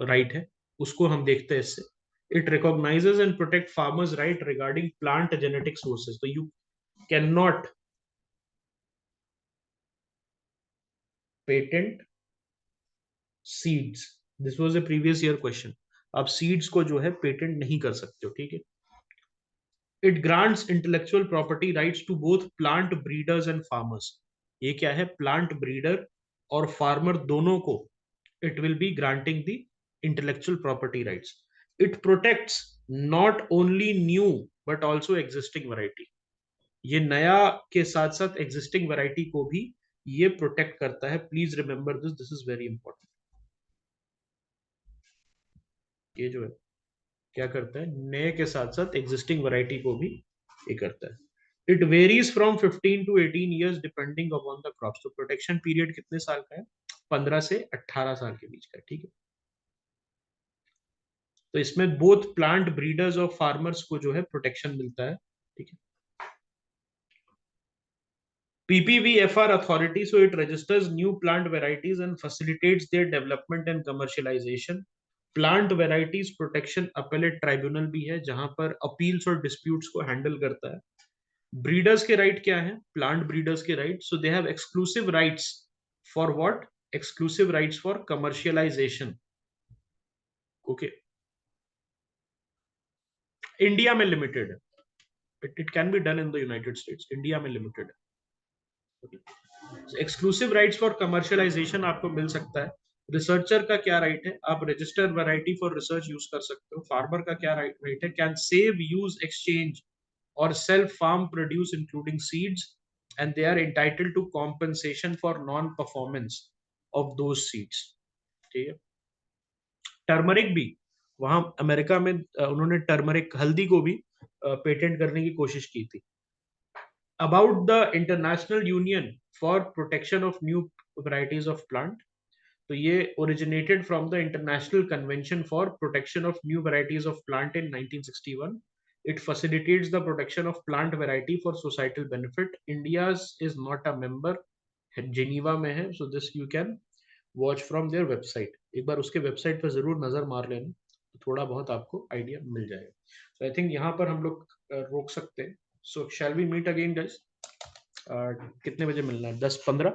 राइट है, उसको हम देखते हैं इससे। It recognises and protect farmers right regarding plant genetic sources. तो you can not patent seeds, this was a previous year question. आप सीड्स को जो है पेटेंट नहीं कर सकते हो, ठीक है। It grants intellectual property rights to both plant breeders and farmers. ये क्या है? प्लांट ब्रीडर और फार्मर दोनों को it will be granting the intellectual property rights. It protects not only new but also existing variety. ये नया के साथ साथ एग्जिस्टिंग वैरायटी को भी ये प्रोटेक्ट करता है। Please remember this, this is very important. ये जो है क्या करता है? नए के साथ साथ एग्जिस्टिंग वैरायटी को भी ये करता है। It varies from 15 to 18 years depending upon the crops. तो प्रोटेक्शन पीरियड कितने साल का है? 15 से 18 साल के बीच का है, ठीक है। तो इसमें बोथ प्लांट ब्रीडर्स और फार्मर्स को जो है प्रोटेक्शन मिलता है, ठीक है। PPVFR authority, so it registers new plant varieties and facilitates their development and commercialization. Plant varieties protection appellate tribunal भी है, जहां पर अपील्स और डिस्प्यूट्स को हैंडल करता है। ब्रीडर्स के राइट क्या है? प्लांट ब्रीडर्स के right, so they have exclusive rights for what? Exclusive rights for commercialisation. Okay, India में लिमिटेड है, it can be done in the United states, India में लिमिटेड है। एक्सक्लूसिव राइट्स फॉर कमर्शियलाइजेशन आपको मिल सकता है। Researcher का क्या राइट है? आप registered variety for research use कर सकते हो। फार्मर का क्या राइट है? कैन सेव, यूज, एक्सचेंज और sell farm produce including seeds, and they are entitled to compensation for non performance of those seeds, ठीक है। टर्मरिक भी, वहां अमेरिका में उन्होंने टर्मरिक, हल्दी को भी पेटेंट करने की कोशिश की थी। About the International Union for Protection of New Varieties of Plant, तो ये originated from the International Convention for Protection of New Varieties of Plant in 1961. It facilitates the protection of plant variety for societal benefit. India is not a member, Geneva में है, so this you can watch from their website. एक बार उसके website पर जरूर नजर मार लेना, तो थोड़ा बहुत आपको आइडिया मिल जाएगा। So I think यहाँ पर हम लोग रोक सकते हैं। So shall we meet again, guys? कितने बजे मिलना है? 10:15?